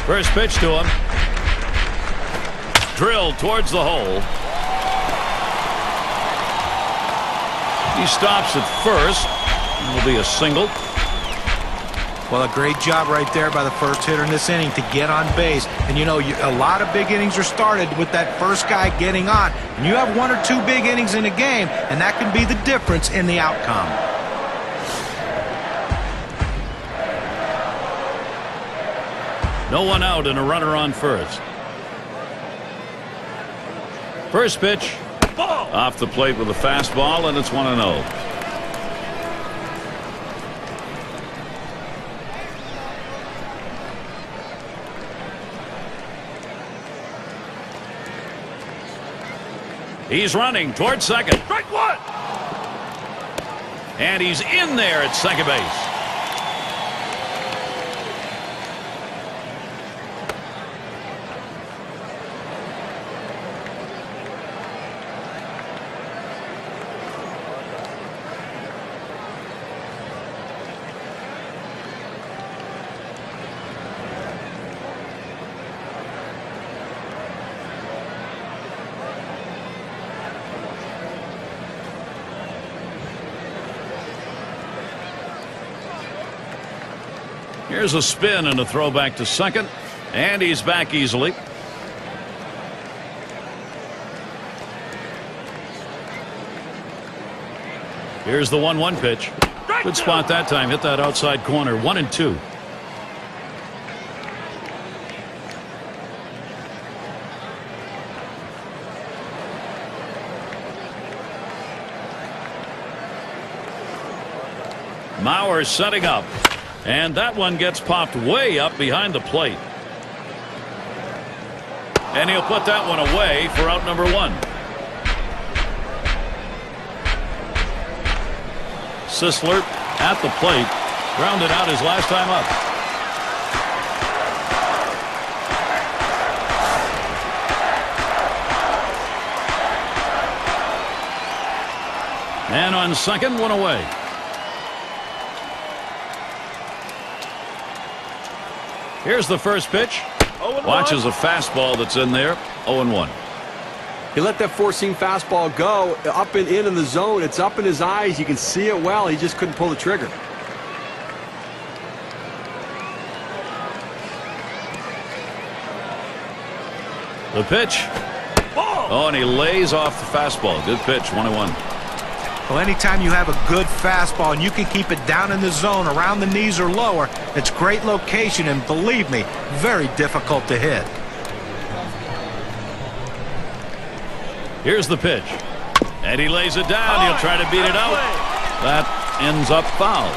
First pitch to him. Drilled towards the hole. He stops at first. It'll be a single. Well, a great job right there by the first hitter in this inning to get on base. And, you know, a lot of big innings are started with that first guy getting on. And you have 1 or 2 big innings in a game, and that can be the difference in the outcome. No one out and a runner on first. First pitch. Ball. Off the plate with a fastball, and it's 1-0. He's running towards second. Strike 1. And he's in there at second base. Here's a spin and a throw back to second, and he's back easily. Here's the 1-1 pitch. Good spot that time. Hit that outside corner. 1-2. Mauer setting up. And that one gets popped way up behind the plate. And he'll put that one away for out number 1. Sisler at the plate. Grounded out his last time up. And on second, 1 away. Here's the first pitch. Watches a fastball that's in there. 0-1. He let that four-seam fastball go up and in the zone. It's up in his eyes. You can see it well. He just couldn't pull the trigger. The pitch. Oh, and he lays off the fastball. Good pitch. 1-1. Well, anytime you have a good fastball and you can keep it down in the zone around the knees or lower, it's great location, and believe me, very difficult to hit. Here's the pitch. And he lays it down. He'll try to beat it out. That ends up foul.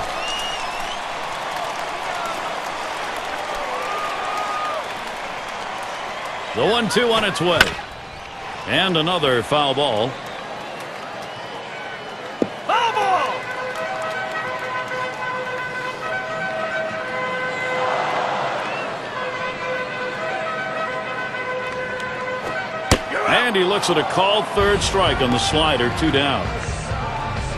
The 1-2 on its way. And another foul ball. And he looks at a called third strike on the slider, 2 down.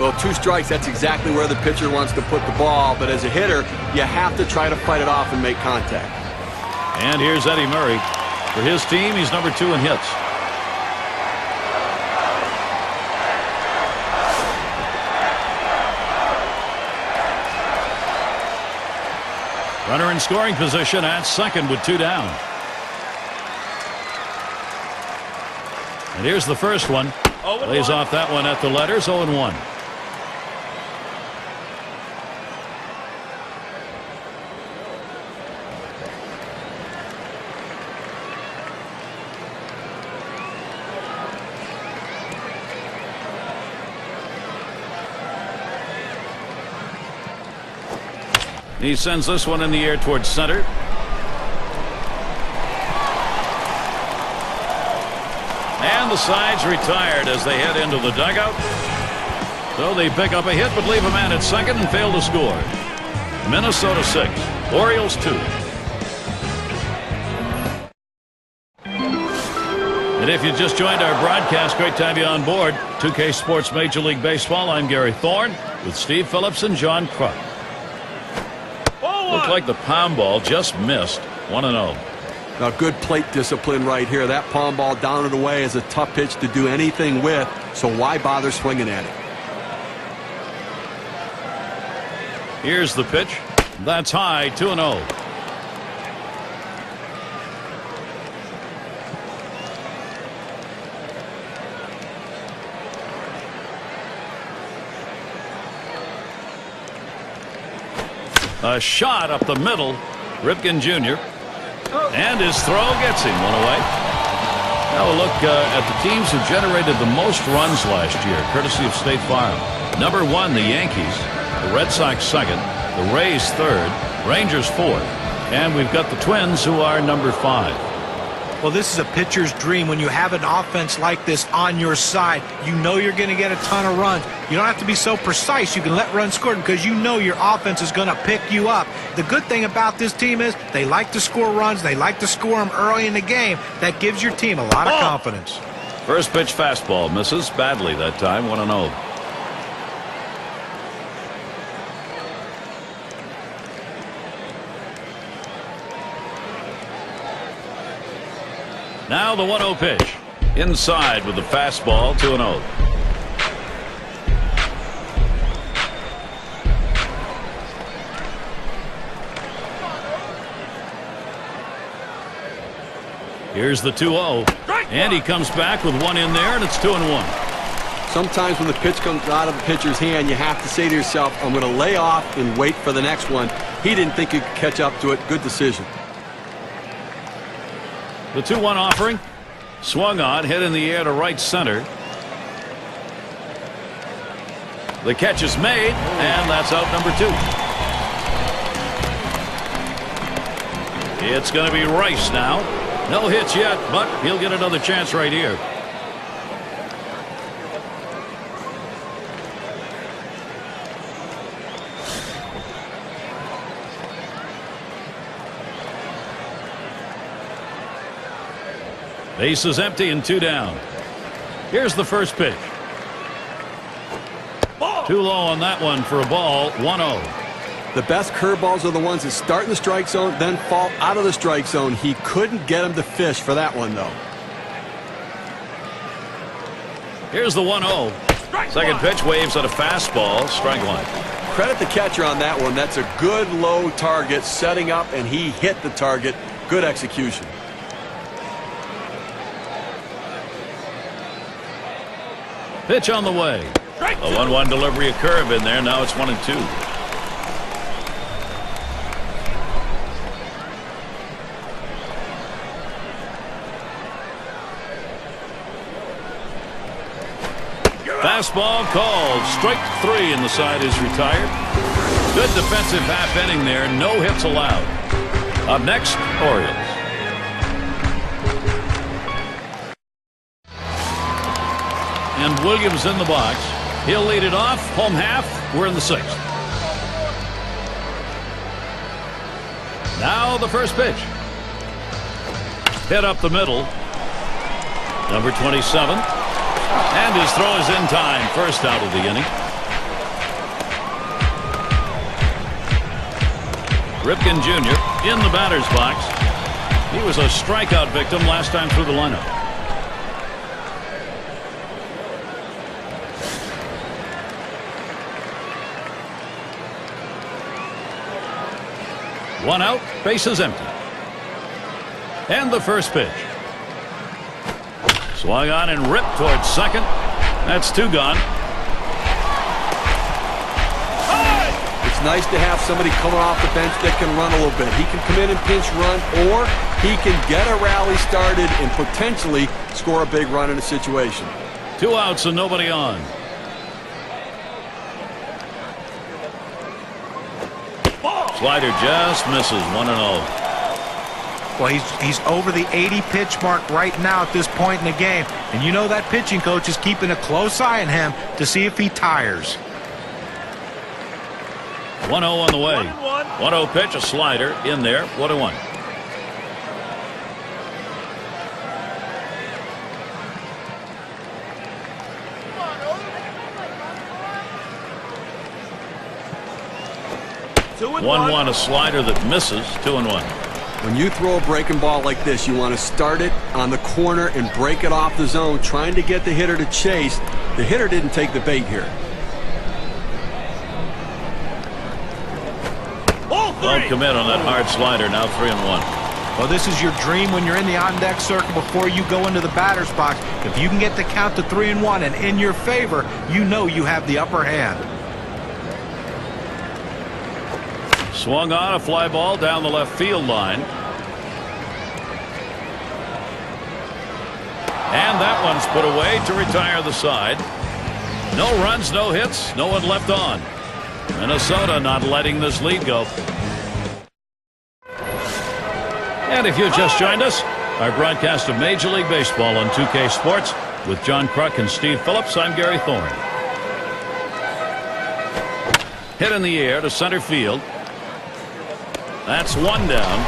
Well, 2 strikes, that's exactly where the pitcher wants to put the ball. But as a hitter, you have to try to fight it off and make contact. And here's Eddie Murray. For his team, he's number 2 in hits. Runner in scoring position at second with 2 down. And here's the first one. Lays off that one at the letters, 0-1. He sends this one in the air towards center. And the side's retired as they head into the dugout. So they pick up a hit but leave a man at second and fail to score. Minnesota 6, Orioles 2. And if you just joined our broadcast, great to have you on board. 2K Sports Major League Baseball. I'm Gary Thorne with Steve Phillips and John Kruk. Looked like the pound ball just missed. 1-0. Now, good plate discipline right here. That palm ball down and away is a tough pitch to do anything with, so why bother swinging at it? Here's the pitch. That's high, 2-0. A shot up the middle. Ripken Jr. And his throw gets him 1 away. Now a look at the teams who generated the most runs last year, courtesy of State Farm. Number 1, the Yankees. The Red Sox second. The Rays third. Rangers fourth. And we've got the Twins, who are number 5. Well, this is a pitcher's dream. When you have an offense like this on your side, you know you're going to get a ton of runs. You don't have to be so precise. You can let runs score because you know your offense is going to pick you up. The good thing about this team is they like to score runs. They like to score them early in the game. That gives your team a lot of confidence. First pitch fastball misses badly that time, 1-0. Now the 1-0 pitch. Inside with the fastball, 2-0. Here's the 2-0. And he comes back with one in there, and it's 2-1. Sometimes when the pitch comes out of the pitcher's hand, you have to say to yourself, I'm going to lay off and wait for the next one. He didn't think he could catch up to it. Good decision. The 2-1 offering. Swung on, hit in the air to right center. The catch is made, and that's out number 2. It's going to be Rice now. No hits yet, but he'll get another chance right here. Base is empty and 2 down. Here's the first pitch. Too low on that one for a ball. 1-0. The best curveballs are the ones that start in the strike zone, then fall out of the strike zone. He couldn't get him to fish for that one, though. Here's the 1-0. Second pitch waves at a fastball. Strike one. Credit the catcher on that one. That's a good low target, setting up, and he hit the target. Good execution. Pitch on the way. A 1-1 delivery, a curve in there. Now it's 1-2. Fastball called. Strike 3, and the side is retired. Good defensive half inning there. No hits allowed. Up next, Orioles. And Williams in the box. He'll lead it off. Home half. We're in the 6th. Now the first pitch. Hit up the middle. Number 27. And his throw is in time. First out of the inning. Ripken Jr. in the batter's box. He was a strikeout victim last time through the lineup. One out, bases empty. And the first pitch. Swung on and ripped towards second. That's two gone. It's nice to have somebody coming off the bench that can run a little bit. He can come in and pinch run, or he can get a rally started and potentially score a big run in a situation. Two outs and nobody on. Slider just misses. 1-0. Well, he's over the 80 pitch mark right now at this point in the game. And you know that pitching coach is keeping a close eye on him to see if he tires. 1-0 on the way. 1-0 pitch, a slider in there. 1-1. One, a slider that misses. 2-1. When you throw a breaking ball like this, you want to start it on the corner and break it off the zone, trying to get the hitter to chase. The hitter didn't take the bait here. Don't commit on that hard slider. Now 3-1. Well, this is your dream when you're in the on-deck circle before you go into the batter's box. If you can get the count to 3-1 and in your favor, you know you have the upper hand. Swung on, a fly ball down the left field line. And that one's put away to retire the side. No runs, no hits, no one left on. Minnesota not letting this lead go. And if you just joined us, our broadcast of Major League Baseball on 2K Sports with John Kruk and Steve Phillips. I'm Gary Thorne. Hit in the air to center field. That's one down.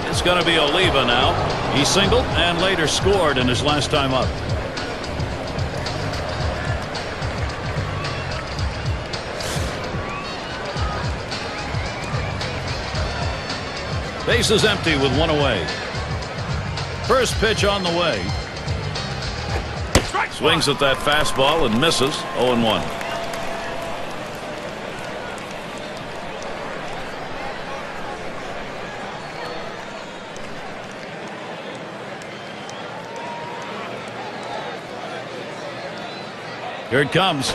It's going to be Oliva now. He singled and later scored in his last time up. Bases empty with one away. First pitch on the way. Swings at that fastball and misses. 0-1. Here it comes.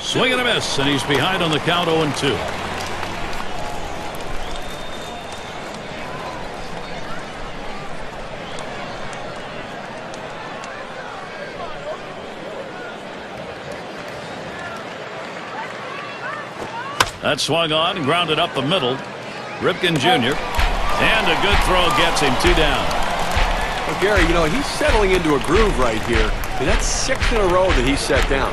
Swing and a miss, and he's behind on the count. 0-2. That swung on and grounded up the middle. Ripken Jr. And a good throw gets him 2 down. Well, Gary, you know, he's settling into a groove right here. And that's 6 in a row that he's set down.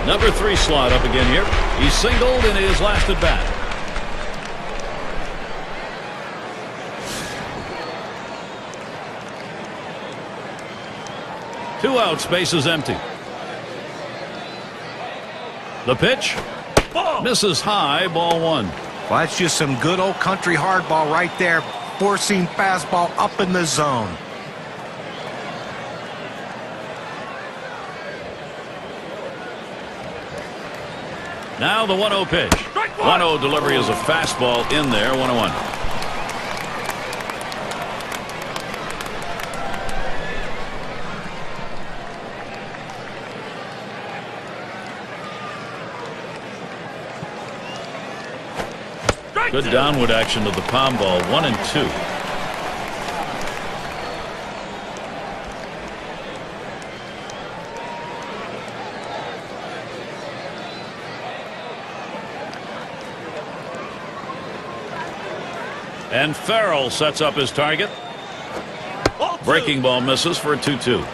Number 3 slot up again here. He singled in his last at bat. Two outs, bases empty. The pitch. Misses high, ball 1. Well, that's just some good old country hardball right there. Four-seam fastball up in the zone. Now the 1-0 pitch. 1-0 delivery is a fastball in there. 1-1. Good downward action to the palm ball. 1-2. And Farrell sets up his target. Breaking ball misses for a 2-2.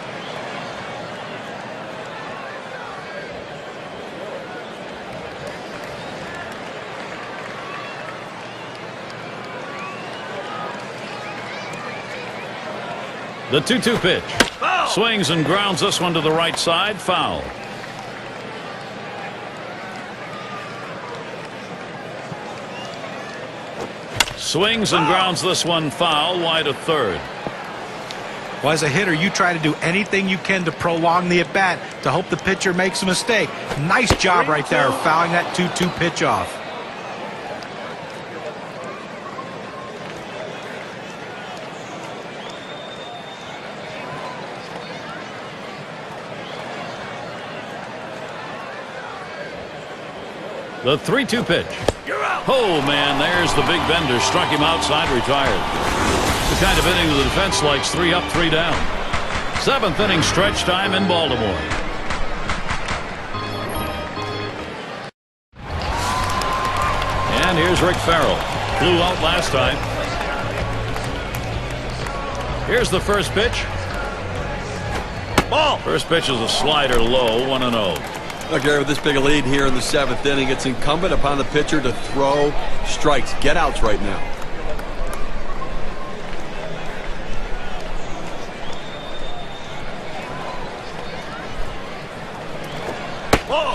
The 2-2 pitch. Swings and grounds this one to the right side. Foul. Swings and grounds this one foul, wide of third. Well, as a hitter, you try to do anything you can to prolong the at-bat to hope the pitcher makes a mistake. Nice job right there, fouling that 2-2 pitch off. The 3-2 pitch. Oh, man, there's the big bender. Struck him outside, retired. The kind of inning the defense likes. 3 up, 3 down. 7th inning stretch time in Baltimore. And here's Rick Farrell. Flew out last time. Here's the first pitch. Ball. First pitch is a slider low, 1-0. Look, Gary, with this big a lead here in the 7th inning, it's incumbent upon the pitcher to throw strikes, get outs right now.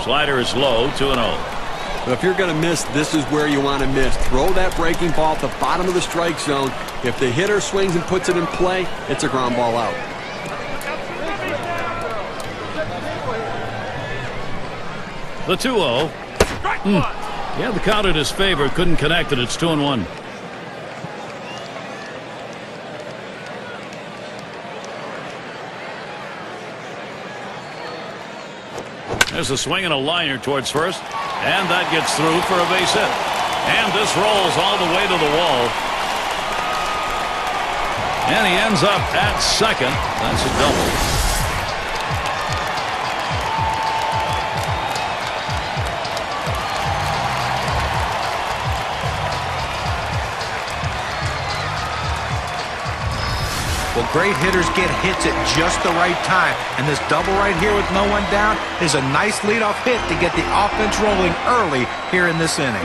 Slider is low, 2-0. But if you're going to miss, this is where you want to miss. Throw that breaking ball at the bottom of the strike zone. If the hitter swings and puts it in play, it's a ground ball out. The 2-0. Yeah, the count in his favor. Couldn't connect it. It's 2-1. There's a swing and a liner towards first. And that gets through for a base hit. And this rolls all the way to the wall. And he ends up at second. That's a double. Well, great hitters get hits at just the right time. And this double right here with no one down is a nice leadoff hit to get the offense rolling early here in this inning.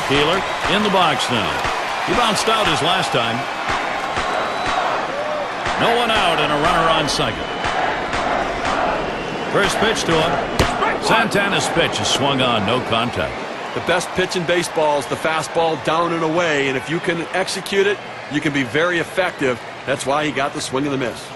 Keeler in the box now. He bounced out his last time. No one out and a runner on second. First pitch to him. Santana's pitch is swung on, no contact. The best pitch in baseball is the fastball down and away, and if you can execute it, you can be very effective. That's why he got the swing and the miss.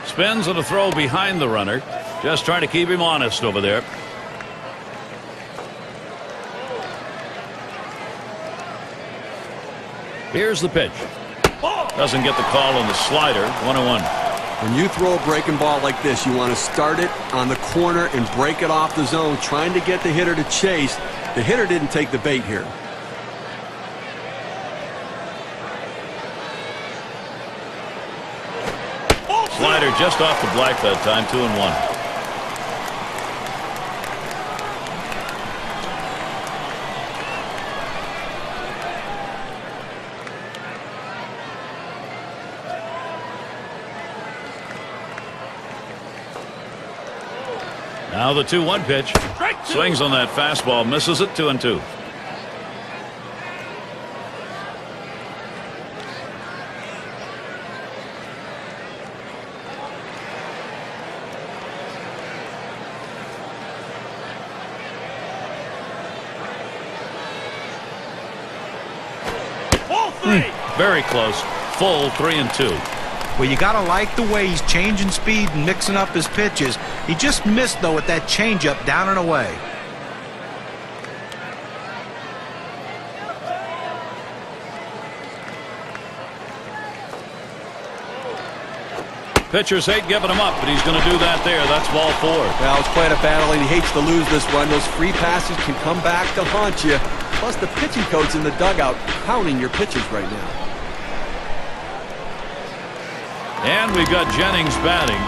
Spins and a throw behind the runner. Just trying to keep him honest over there. Here's the pitch. Doesn't get the call on the slider. 1-1. When you throw a breaking ball like this, you want to start it on the corner and break it off the zone, trying to get the hitter to chase. The hitter didn't take the bait here. Slider just off the black that time. 2-1. Now the 2-1 pitch. Swings on that fastball, misses it. 2-2. Very close. Full 3-2. Well, you got to like the way he's changing speed and mixing up his pitches. He just missed, though, with that changeup down and away. Pitchers hate giving him up, but he's going to do that there. That's ball 4. Well, it's quite a battle, and he hates to lose this one. Those free passes can come back to haunt you. Plus, the pitching coach in the dugout counting your pitches right now. And we've got Jennings batting.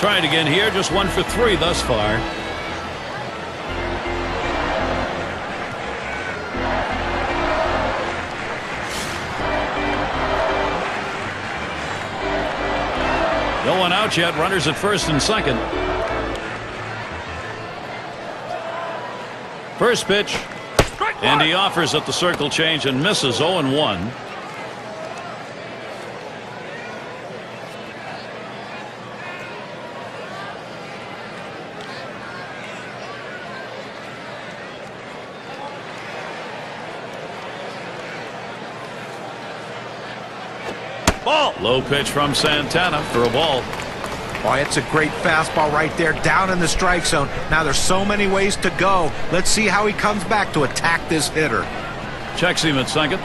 Trying again here, just 1 for 3 thus far. No one out yet. Runners at first and second. First pitch. And he offers at the circle change and misses 0-1. Ball. Low pitch from Santana for a ball. Boy, it's a great fastball right there, down in the strike zone. Now there's so many ways to go. Let's see how he comes back to attack this hitter. Checks him at second.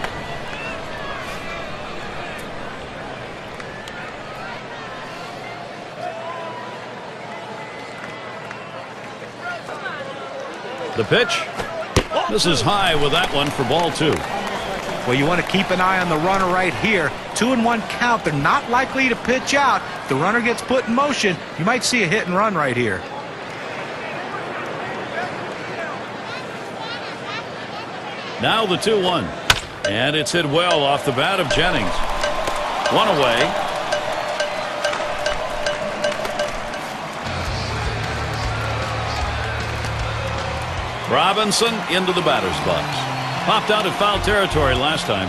The pitch. This is high with that one for ball 2. Well, you want to keep an eye on the runner right here. 2-1 count. They're not likely to pitch out. If the runner gets put in motion, you might see a hit and run right here. Now the 2-1. And it's hit well off the bat of Jennings. 1 away. Robinson into the batter's box. Popped out of foul territory last time.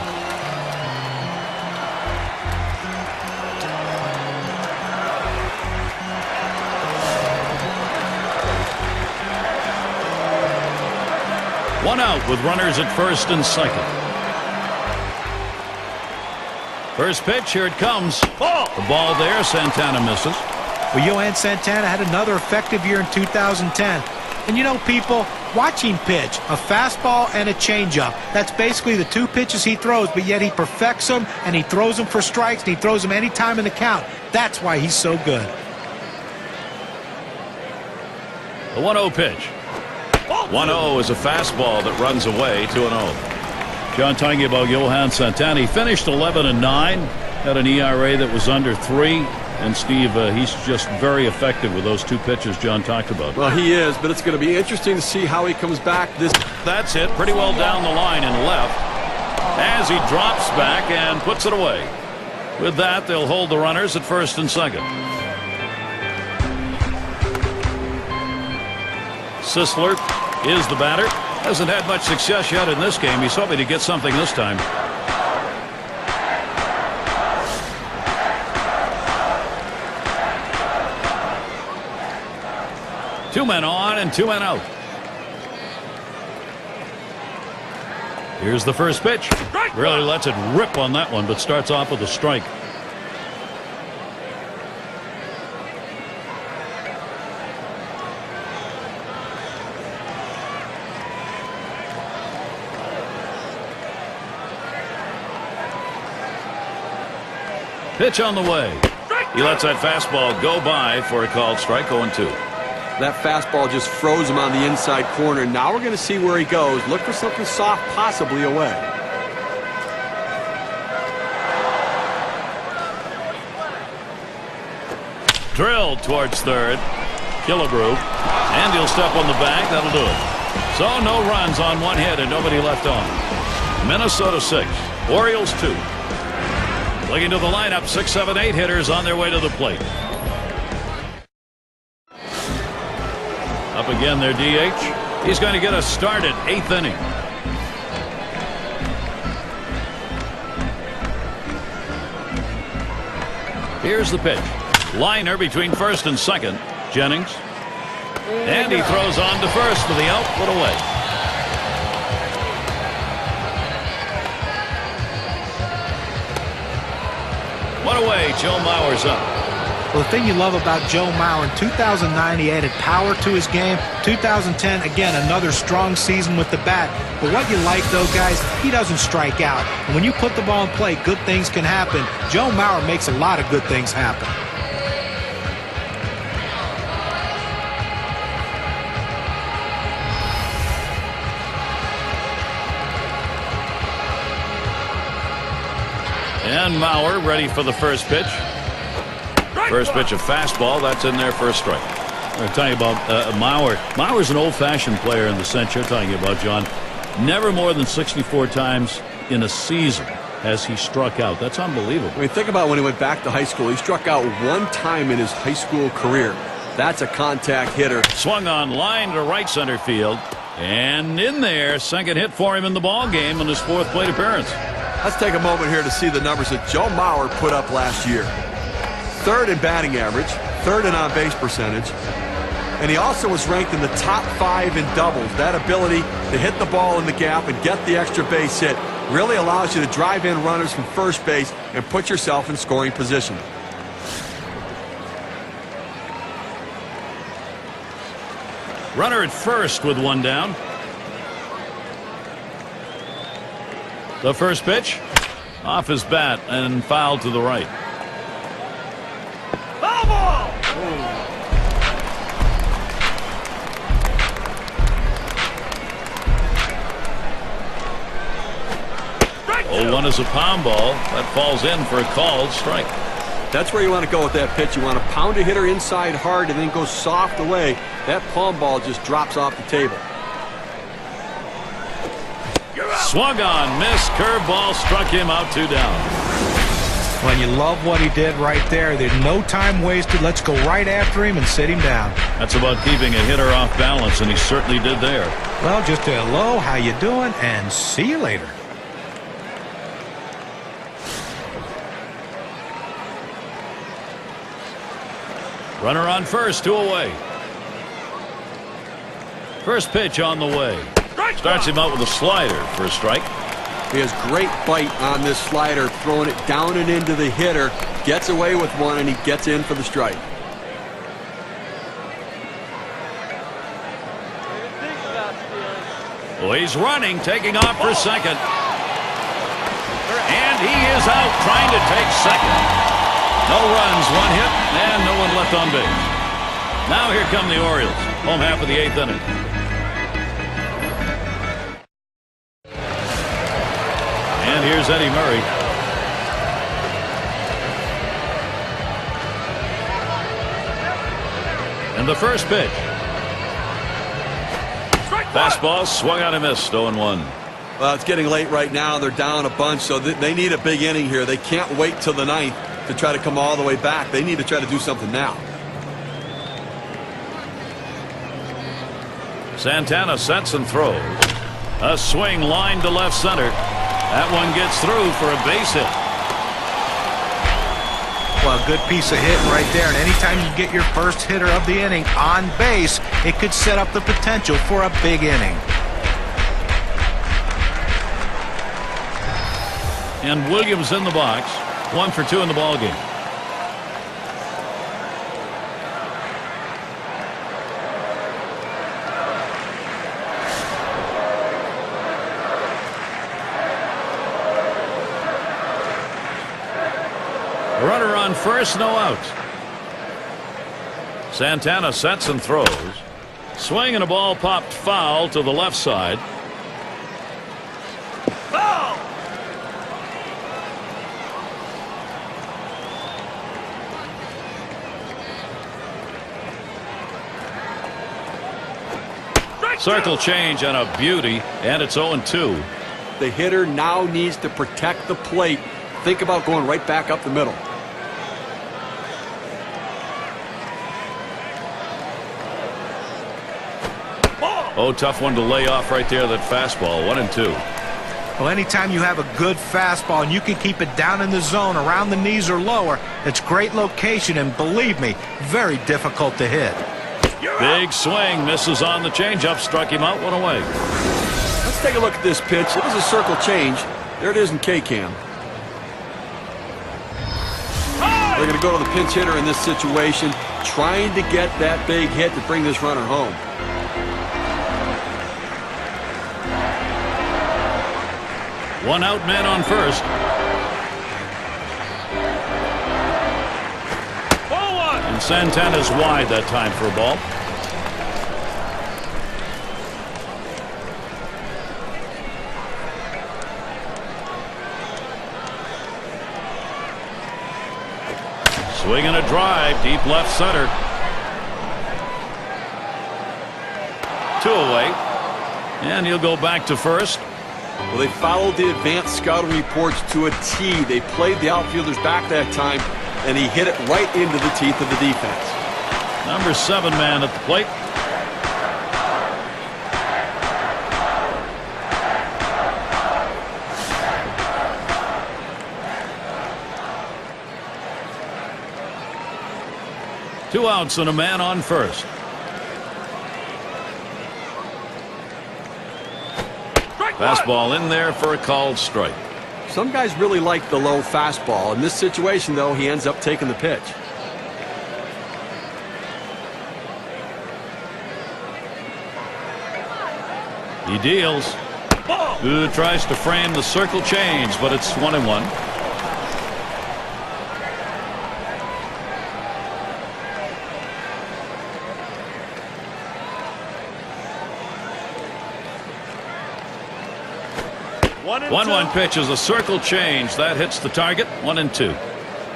One out with runners at first and second. First pitch, here it comes. Ball. The ball there, Santana misses. Well, Johan Santana had another effective year in 2010. And you know, people, watch him pitch a fastball and a changeup. That's basically the 2 pitches he throws, but yet he perfects them and he throws them for strikes and he throws them anytime in the count. That's why he's so good. The 1-0 pitch. 1-0 is a fastball that runs away. 2-0. John talking about Johan Santana. He finished 11-9. Had an ERA that was under 3. And Steve, he's just very effective with those 2 pitches John talked about. Well, he is, but it's going to be interesting to see how he comes back. That's it, pretty well down the line and left as he drops back and puts it away. With that, they'll hold the runners at first and second. Sisler is the batter. Hasn't had much success yet in this game. He's hoping to get something this time. Two men on and 2 men out. Here's the first pitch. Really lets it rip on that one, but starts off with a strike. Pitch on the way. He lets that fastball go by for a called strike. 0-2. That fastball just froze him on the inside corner. Now we're going to see where he goes. Look for something soft, possibly away. Drilled towards third. Killebrew. And he'll step on the bag. That'll do it. So no runs on 1 hit and nobody left on. Minnesota 6. Orioles 2. Looking to the lineup. 6, 7, 8 hitters on their way to the plate. Up again their DH. He's going to get a start at 8th inning. Here's the pitch. Liner between first and second. Jennings. And he throws on to first for the out. Put away. One away. Joe Mauer's up. Well, the thing you love about Joe Mauer, in 2009 he added power to his game. 2010, again, another strong season with the bat. But what you like, though, guys, he doesn't strike out. And when you put the ball in play, good things can happen. Joe Mauer makes a lot of good things happen. And Mauer ready for the first pitch. First pitch, a fastball. That's in there for a strike. We're talking about Mauer. Mauer's an old-fashioned player in the sense you're talking about, John. Never more than 64 times in a season has he struck out. That's unbelievable. I mean, think about when he went back to high school. He struck out one time in his high school career. That's a contact hitter. Swung on line to right center field. And in there, second hit for him in the ball game in his fourth plate appearance. Let's take a moment here to see the numbers that Joe Mauer put up last year. Third in batting average, third in on-base percentage, and he also was ranked in the top 5 in doubles. That ability to hit the ball in the gap and get the extra base hit really allows you to drive in runners from first base and put yourself in scoring position. Runner at first with one down. The first pitch off his bat and fouled to the right. Foul ball! 0-1 is a pound ball. That falls in for a called strike. That's where you want to go with that pitch. You want to pound a hitter inside hard and then go soft away. That palm ball just drops off the table. Swung on, missed, curveball, struck him out, 2 down. Well, you love what he did right there. There's no time wasted. Let's go right after him and sit him down. That's about keeping a hitter off balance, and he certainly did there. Well, just a hello, how you doing, and see you later. Runner on first, 2 away. First pitch on the way. Starts him out with a slider for a strike. He has great bite on this slider, throwing it down and into the hitter. Gets away with one, and he gets in for the strike. Well, he's running, taking off for second. And he is out trying to take second. No runs, 1 hit, and no one left on base. Now here come the Orioles. Home half of the 8th inning. And here's Eddie Murray. And the first pitch. Fastball swung on and missed. 0-1. Well, it's getting late right now. They're down a bunch, so they need a big inning here. They can't wait till the 9th to try to come all the way back. They need to try to do something now. Santana sets and throws. A swing line to left center. That one gets through for a base hit. Well, a good piece of hitting right there. And anytime you get your first hitter of the inning on base, it could set up the potential for a big inning. And Williams in the box. 1 for 2 in the ball game. A runner on first, no outs. Santana sets and throws. Swing and a ball popped foul to the left side. Foul! Circle change and a beauty, and it's 0-2. The hitter now needs to protect the plate. Think about going right back up the middle. Oh, tough one to lay off right there, that fastball. 1-2. Well, anytime you have a good fastball and you can keep it down in the zone around the knees or lower, it's great location, and believe me, very difficult to hit. Big swing, misses on the changeup, struck him out, 1 away. Let's take a look at this pitch. It was a circle change. There it is in K-Cam. They're going to go to the pinch hitter in this situation, trying to get that big hit to bring this runner home. One out, man on first. And Santana's wide that time for a ball. Swinging a drive, deep left center. 2 away. And he'll go back to first. Well, they followed the advanced scouting reports to a T. They played the outfielders back that time, and he hit it right into the teeth of the defense. Number 7 man at the plate. Two outs and a man on first. Fastball in there for a called strike. Some guys really like the low fastball. In this situation, though, he ends up taking the pitch. He deals. Who tries to frame the circle change, but it's 1-1. One pitch is a circle change that hits the target. 1-2.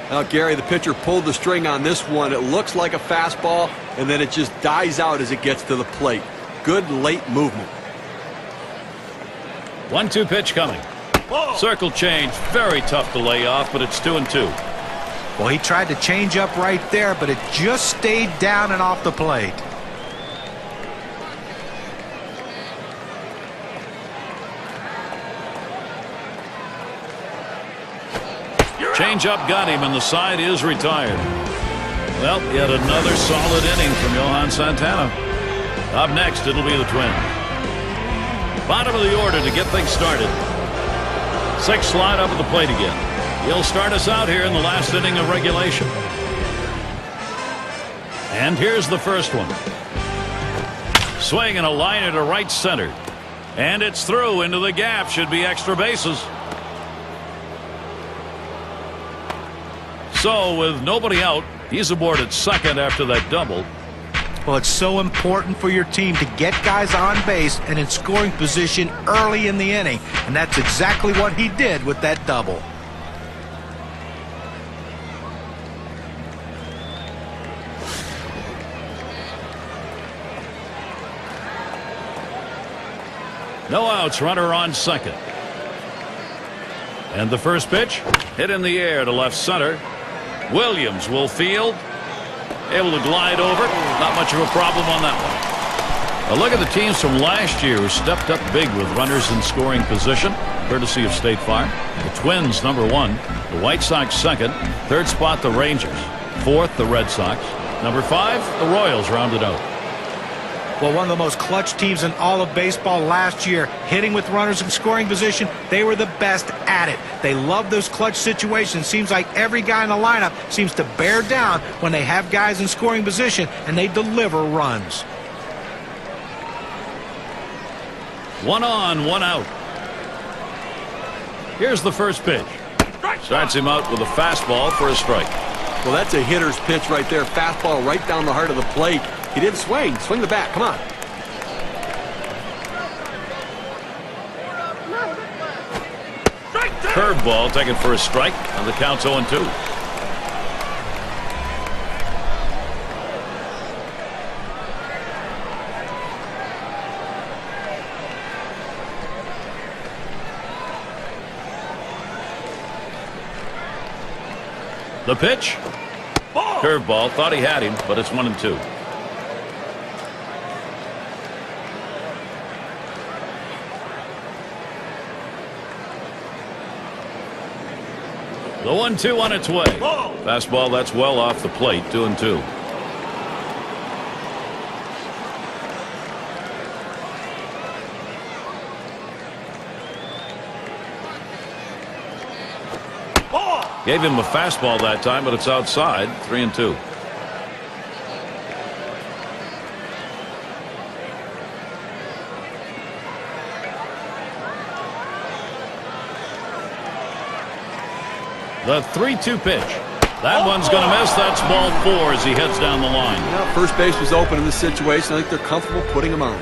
Now, Gary, the pitcher pulled the string on this one. It looks like a fastball, and then it just dies out as it gets to the plate. Good late movement. 1-2 pitch coming. Circle change, very tough to lay off, but it's 2-2. Well, he tried to change up right there, but it just stayed down and off the plate. Change up got him, and the side is retired. Well, yet another solid inning from Johan Santana. Up next, it'll be the Twins. Bottom of the order to get things started. 6 slide up at the plate again. He'll start us out here in the last inning of regulation. And here's the first one. Swing and a liner to right center. And it's through into the gap. Should be extra bases. So with nobody out, he's aboard at second after that double. Well, it's so important for your team to get guys on base and in scoring position early in the inning, and that's exactly what he did with that double. No outs, runner on second. And the first pitch hit in the air to left center. Williams will field. Able to glide over. Not much of a problem on that one. A look at the teams from last year who stepped up big with runners in scoring position, courtesy of State Farm. The Twins, number 1. The White Sox, second. Third spot, the Rangers. Fourth, the Red Sox. Number 5, the Royals rounded out. Well, one of the most clutch teams in all of baseball last year, hitting with runners in scoring position. They were the best at it. They love those clutch situations. Seems like every guy in the lineup seems to bear down when they have guys in scoring position and they deliver runs. 1 on, 1 out. Here's the first pitch. Starts him out with a fastball for a strike. Well, that's a hitter's pitch right there. Fastball right down the heart of the plate. He didn't swing. Swing the bat. Come on. Curveball taken for a strike, and the count's 0-2. The pitch. Curveball. Thought he had him, but it's 1-2. The 1-2 on its way. Fastball that's well off the plate. 2-2. Gave him a fastball that time, but it's outside. 3-2. The 3-2 pitch. That one's going to miss. That's ball 4 as he heads down the line. Yeah, first base was open in this situation. I think they're comfortable putting him on.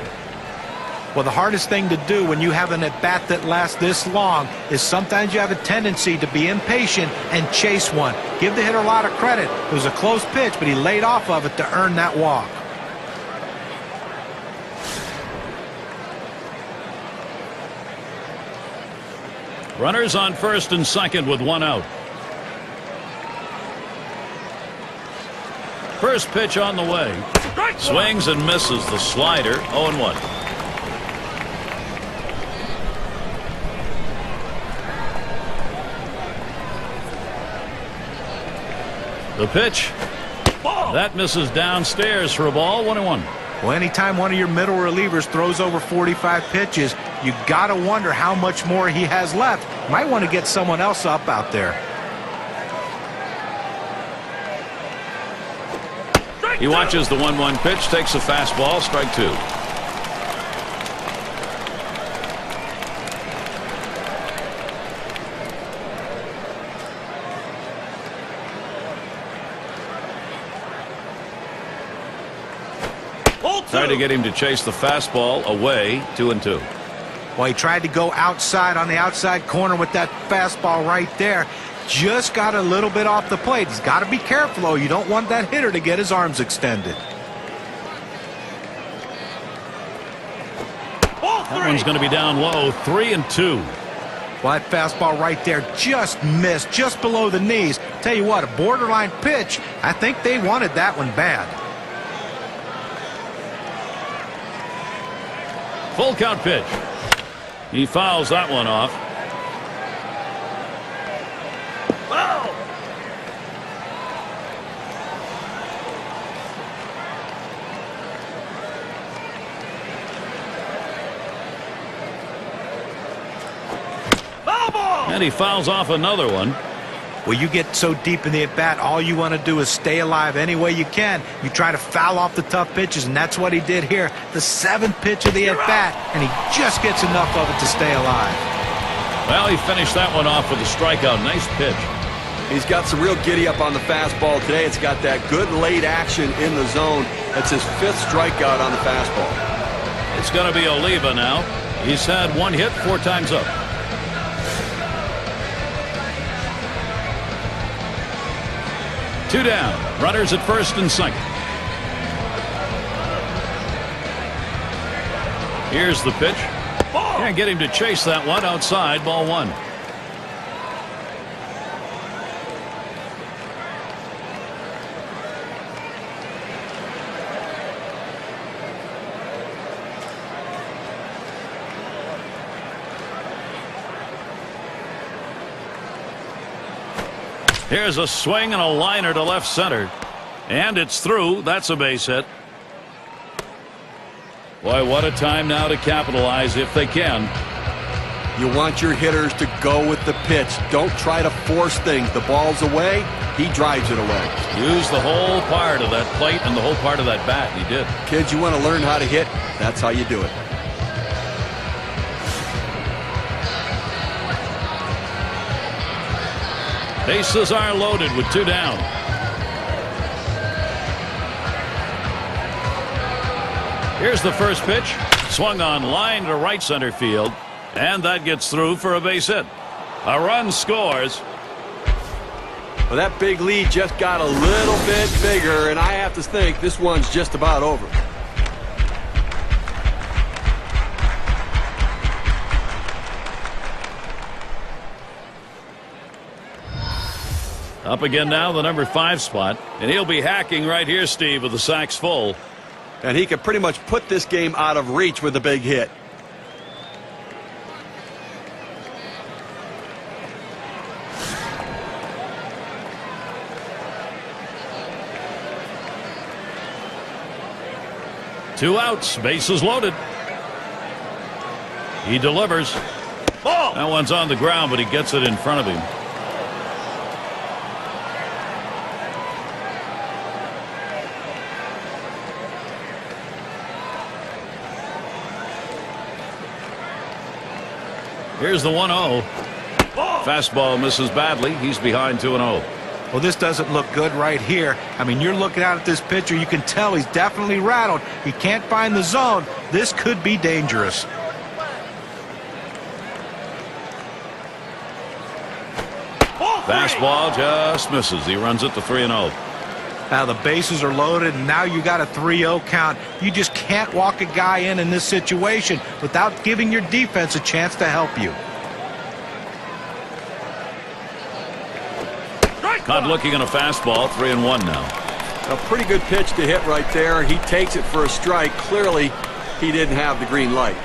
Well, the hardest thing to do when you have an at-bat that lasts this long is sometimes you have a tendency to be impatient and chase one. Give the hitter a lot of credit. It was a close pitch, but he laid off of it to earn that walk. Runners on first and second with one out. First pitch on the way. Swings and misses the slider. 0-1. The pitch. That misses downstairs for a ball. 1-1. Well, anytime one of your middle relievers throws over 45 pitches, you got to wonder how much more he has left. Might want to get someone else up out there. He watches the 1-1 pitch, takes a fastball, strike two. Tried to get him to chase the fastball away. 2-2. Well, he tried to go outside on the outside corner with that fastball right there. Just got a little bit off the plate. He's got to be careful, though. You don't want that hitter to get his arms extended. That one's going to be down low. 3-2. Well, that fastball right there just missed, just below the knees. Tell you what, a borderline pitch. I think they wanted that one bad. Full count pitch. He fouls that one off. And he fouls off another one. Well, you get so deep in the at-bat, all you want to do is stay alive any way you can. You try to foul off the tough pitches, and that's what he did here. The seventh pitch of the at-bat, and he just gets enough of it to stay alive. Well, he finished that one off with a strikeout. Nice pitch. He's got some real giddy up on the fastball today. It's got that good late action in the zone. That's his fifth strikeout on the fastball. It's going to be Oliva now. He's had one hit 4 times up. Two down. Runners at first and second. Here's the pitch. Can't get him to chase that one outside. Ball 1. Here's a swing and a liner to left center. And it's through. That's a base hit. Boy, what a time now to capitalize if they can. You want your hitters to go with the pitch. Don't try to force things. The ball's away. He drives it away. Use the whole part of that plate and the whole part of that bat. He did. Kids, you want to learn how to hit? That's how you do it. Bases are loaded with 2 down. Here's the first pitch. Swung on line to right center field. And that gets through for a base hit. A run scores. Well, that big lead just got a little bit bigger, and I have to think this one's just about over. Up again now, the number 5 spot. And he'll be hacking right here, Steve, with the sacks full. And he can pretty much put this game out of reach with a big hit. Two outs, bases loaded. He delivers. Ball. That one's on the ground, but he gets it in front of him. Here's the 1-0. Fastball misses badly. He's behind 2-0. Well, this doesn't look good right here. I mean, you're looking out at this pitcher. You can tell he's definitely rattled. He can't find the zone. This could be dangerous. Fastball just misses. He runs it to 3-0. Now the bases are loaded, and now you got a 3-0 count. You just can't walk a guy in this situation without giving your defense a chance to help you. Caught looking at a fastball, 3-1 now. A pretty good pitch to hit right there. He takes it for a strike. Clearly, he didn't have the green light.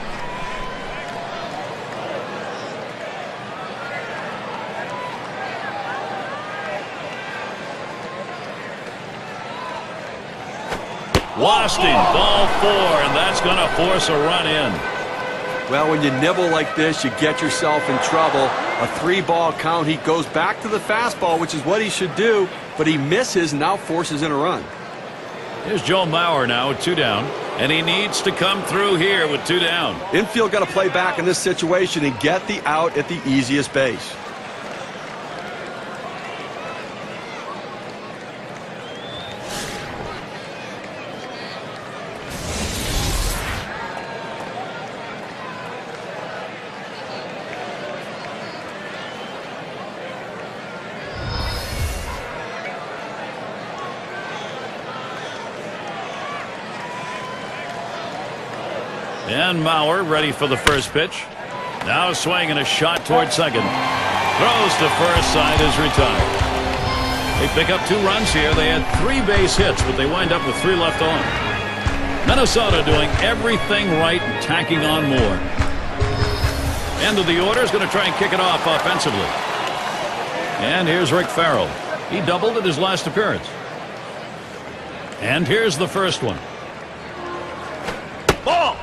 Wasting, ball 4, and that's going to force a run in. Well, when you nibble like this, you get yourself in trouble. A 3-ball count. He goes back to the fastball, which is what he should do, but he misses and now forces in a run. Here's Joe Mauer now with 2 down, and he needs to come through here with 2 down. Infield got to play back in this situation and get the out at the easiest base. And Mauer ready for the first pitch. Now swinging a shot toward second. Throws to first, side is retired. They pick up 2 runs here. They had 3 base hits, but they wind up with 3 left on. Minnesota doing everything right and tacking on more. End of the order is going to try and kick it off offensively. And here's Rick Farrell. He doubled at his last appearance. And here's the first one.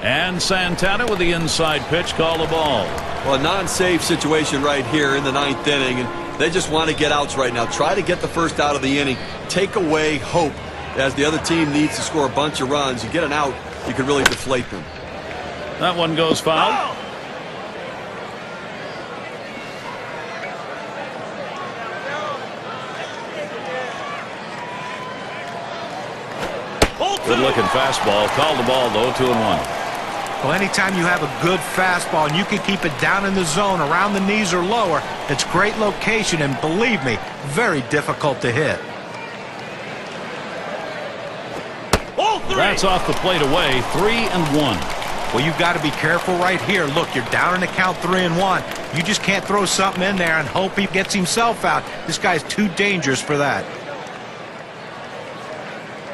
And Santana with the inside pitch, call the ball. Well, a non-save situation right here in the 9th inning, and they just want to get outs right now. Try to get the first out of the inning. Take away hope as the other team needs to score a bunch of runs. You get an out, you can really deflate them. That one goes foul. Good looking fastball. Called the ball though, 2-1. Well, anytime you have a good fastball and you can keep it down in the zone around the knees or lower, it's great location and, believe me, very difficult to hit. That's off the plate away, 3-1. Well, you've got to be careful right here. Look, you're down in the count 3-1. You just can't throw something in there and hope he gets himself out. This guy's too dangerous for that.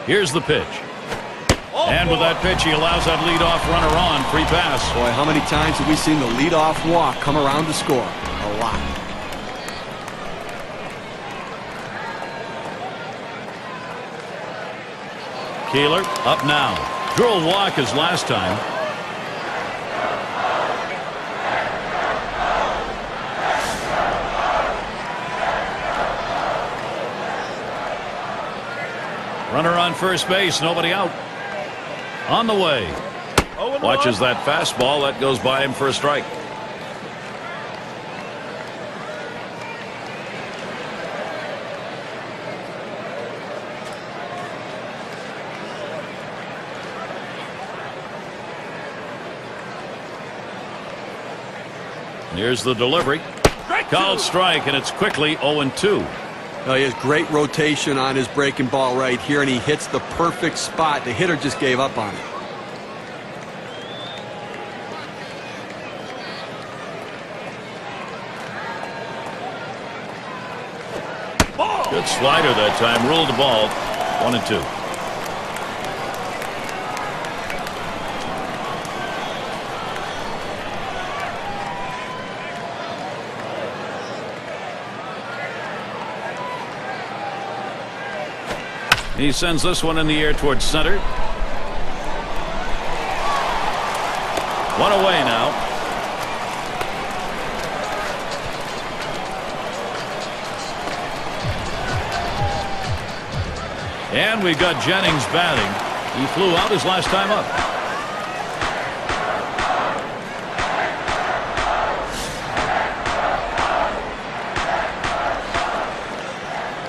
Here's the pitch. And with that pitch, he allows that leadoff runner on. Free pass. Boy, how many times have we seen the leadoff walk come around to score? A lot. Keeler up now. Drew a walk as last time. Runner on first base, nobody out. On the way. Watches that fastball. That goes by him for a strike. Here's the delivery. Called strike, and it's quickly 0-2. Now he has great rotation on his breaking ball right here, and he hits the perfect spot. The hitter just gave up on it. Good slider that time. Ruled the ball. 1-2. He sends this one in the air towards center. One away now. And we've got Jennings batting. He flew out his last time up.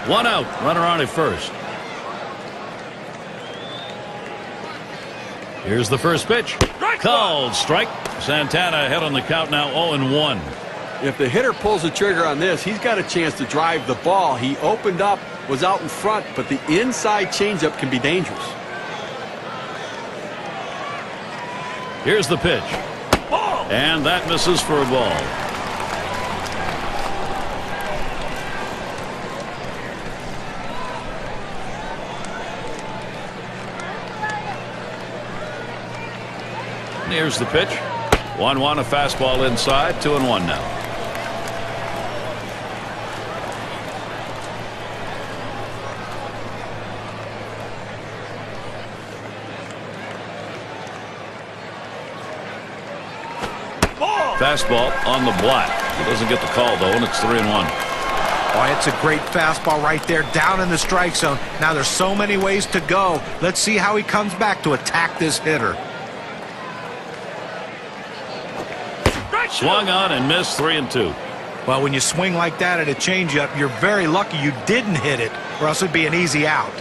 One out. Runner on at first. Here's the first pitch. Called strike. Santana ahead on the count now 0-1. If the hitter pulls the trigger on this, he's got a chance to drive the ball. He opened up, was out in front, but the inside changeup can be dangerous. Here's the pitch. And that misses for a ball. Here's the pitch. 1-1, a fastball inside. 2-1 now. Fastball on the block. He doesn't get the call, though, and it's 3-1. Oh, it's a great fastball right there, down in the strike zone. Now there's so many ways to go. Let's see how he comes back to attack this hitter. Swung on and missed. 3-2. Well, when you swing like that at a changeup, you're very lucky you didn't hit it, or else it'd be an easy out.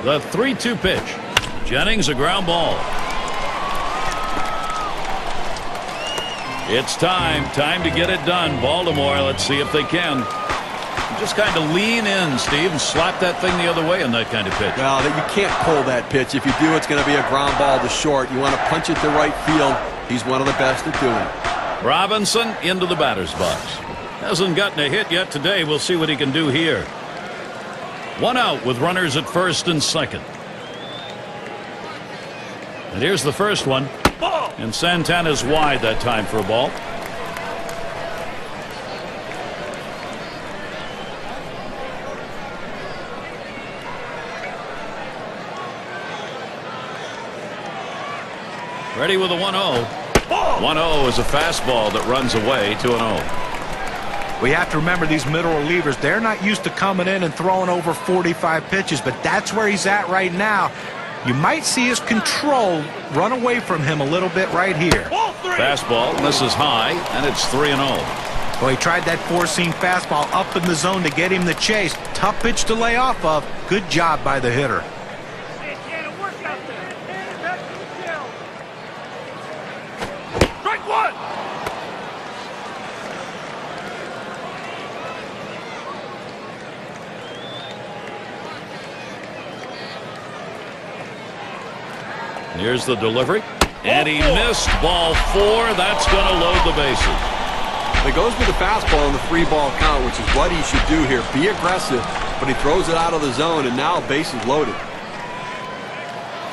The 3-2 pitch. Jennings, a ground ball. It's time to get it done. Baltimore, let's see if they can. Just kind of lean in, Steve, and slap that thing the other way on that kind of pitch. Well, you can't pull that pitch. If you do, it's going to be a ground ball to short. You want to punch it to right field. He's one of the best at doing it. Robinson into the batter's box. Hasn't gotten a hit yet today. We'll see what he can do here. One out with runners at first and second. And here's the first one. And Santana's wide that time for a ball. Ready with a 1-0. 1-0 is a fastball that runs away. 2-0. We have to remember these middle relievers, they're not used to coming in and throwing over 45 pitches, but that's where he's at right now. You might see his control run away from him a little bit right here. Fastball misses high, and it's 3-0. Well, he tried that four-seam fastball up in the zone to get him the chase. Tough pitch to lay off of. Good job by the hitter. Strike one. Here's the delivery. And he missed ball 4. That's going to load the bases. It goes with the fastball in the 3-ball count, which is what he should do here. Be aggressive, but he throws it out of the zone, and now bases loaded.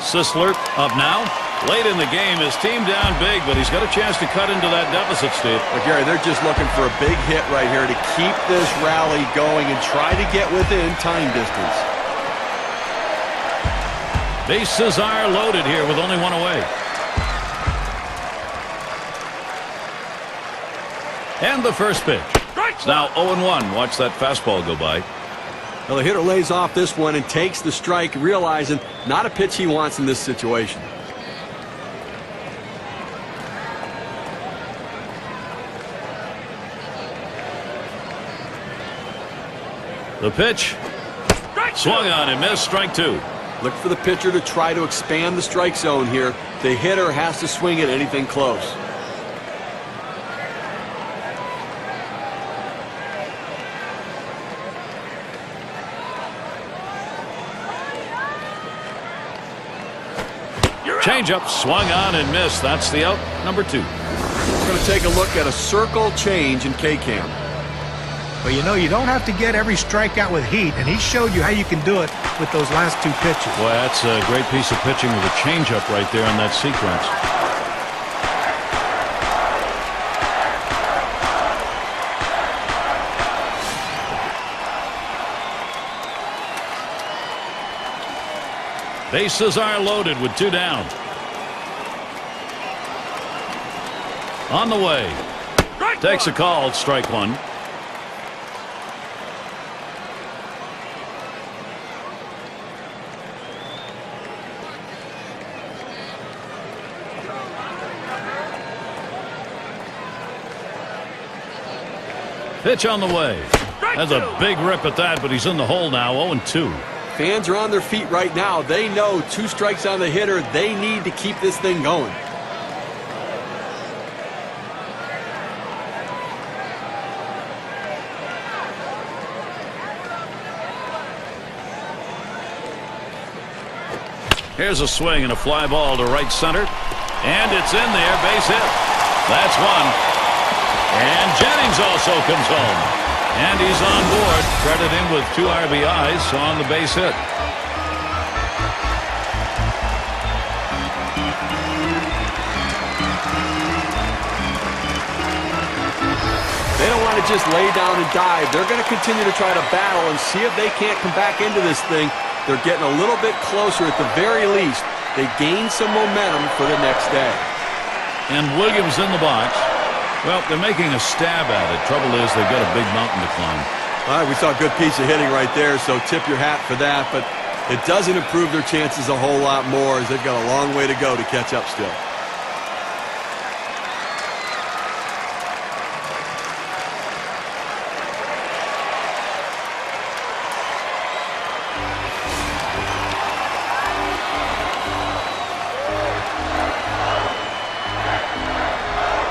Sisler up now. Late in the game, his team down big, but he's got a chance to cut into that deficit, Steve. But Gary, they're just looking for a big hit right here to keep this rally going and try to get within time distance. Bases are loaded here with only one away. And the first pitch. It's now 0-1. Watch that fastball go by. Well, the hitter lays off this one and takes the strike, realizing not a pitch he wants in this situation. The pitch. Swung on and missed. Strike 2. Look for the pitcher to try to expand the strike zone here. The hitter has to swing at anything close. Changeup swung on and missed. That's the out. Number 2. We're going to take a look at a circle change in K-Cam. But you know, you don't have to get every strikeout with heat, and he showed you how you can do it with those last 2 pitches. Well, that's a great piece of pitching with a changeup right there in that sequence. Bases are loaded with 2 down. On the way. Takes a call. Strike 1. Pitch on the way. That's a big rip at that, but he's in the hole now, 0-2. Fans are on their feet right now. They know 2 strikes on the hitter. They need to keep this thing going. Here's a swing and a fly ball to right center. And it's in there, base hit. That's one. And Jennings also comes home. And he's on board, credited with 2 RBIs on the base hit. They don't want to just lay down and dive. They're going to continue to try to battle and see if they can't come back into this thing. They're getting a little bit closer at the very least. They gain some momentum for the next day. And Williams in the box. Well, they're making a stab at it. Trouble is they've got a big mountain to climb. All right, we saw a good piece of hitting right there, so tip your hat for that. But it doesn't improve their chances a whole lot more as they've got a long way to go to catch up still.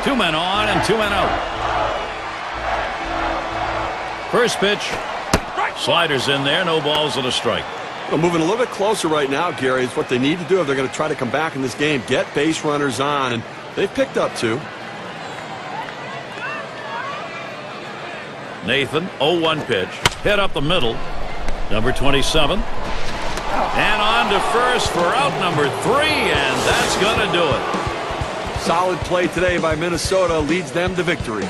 Two men on and 2 men out. First pitch. Sliders in there. No balls and a strike. Well, moving a little bit closer right now, Gary, is what they need to do if they're going to try to come back in this game. Get base runners on, and they've picked up 2. Nathan, 0-1 pitch. Hit up the middle. Number 27. And on to first for out number 3, and that's going to do it. Solid play today by Minnesota leads them to victory.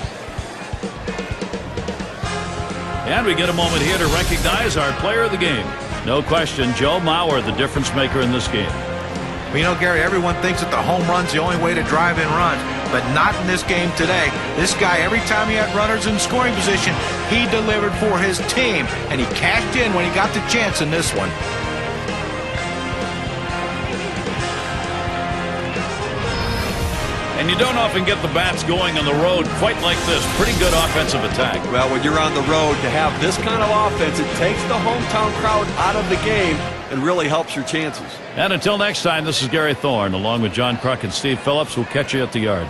And we get a moment here to recognize our player of the game. No question, Joe Mauer, the difference maker in this game. Well, you know, Gary, everyone thinks that the home run's the only way to drive in runs, but not in this game today. This guy, every time he had runners in scoring position, he delivered for his team, and he cashed in when he got the chance in this one. And you don't often get the bats going on the road quite like this. Pretty good offensive attack. Well, when you're on the road, to have this kind of offense, it takes the hometown crowd out of the game and really helps your chances. And until next time, this is Gary Thorne, along with John Kruk and Steve Phillips. We'll catch you at the yard.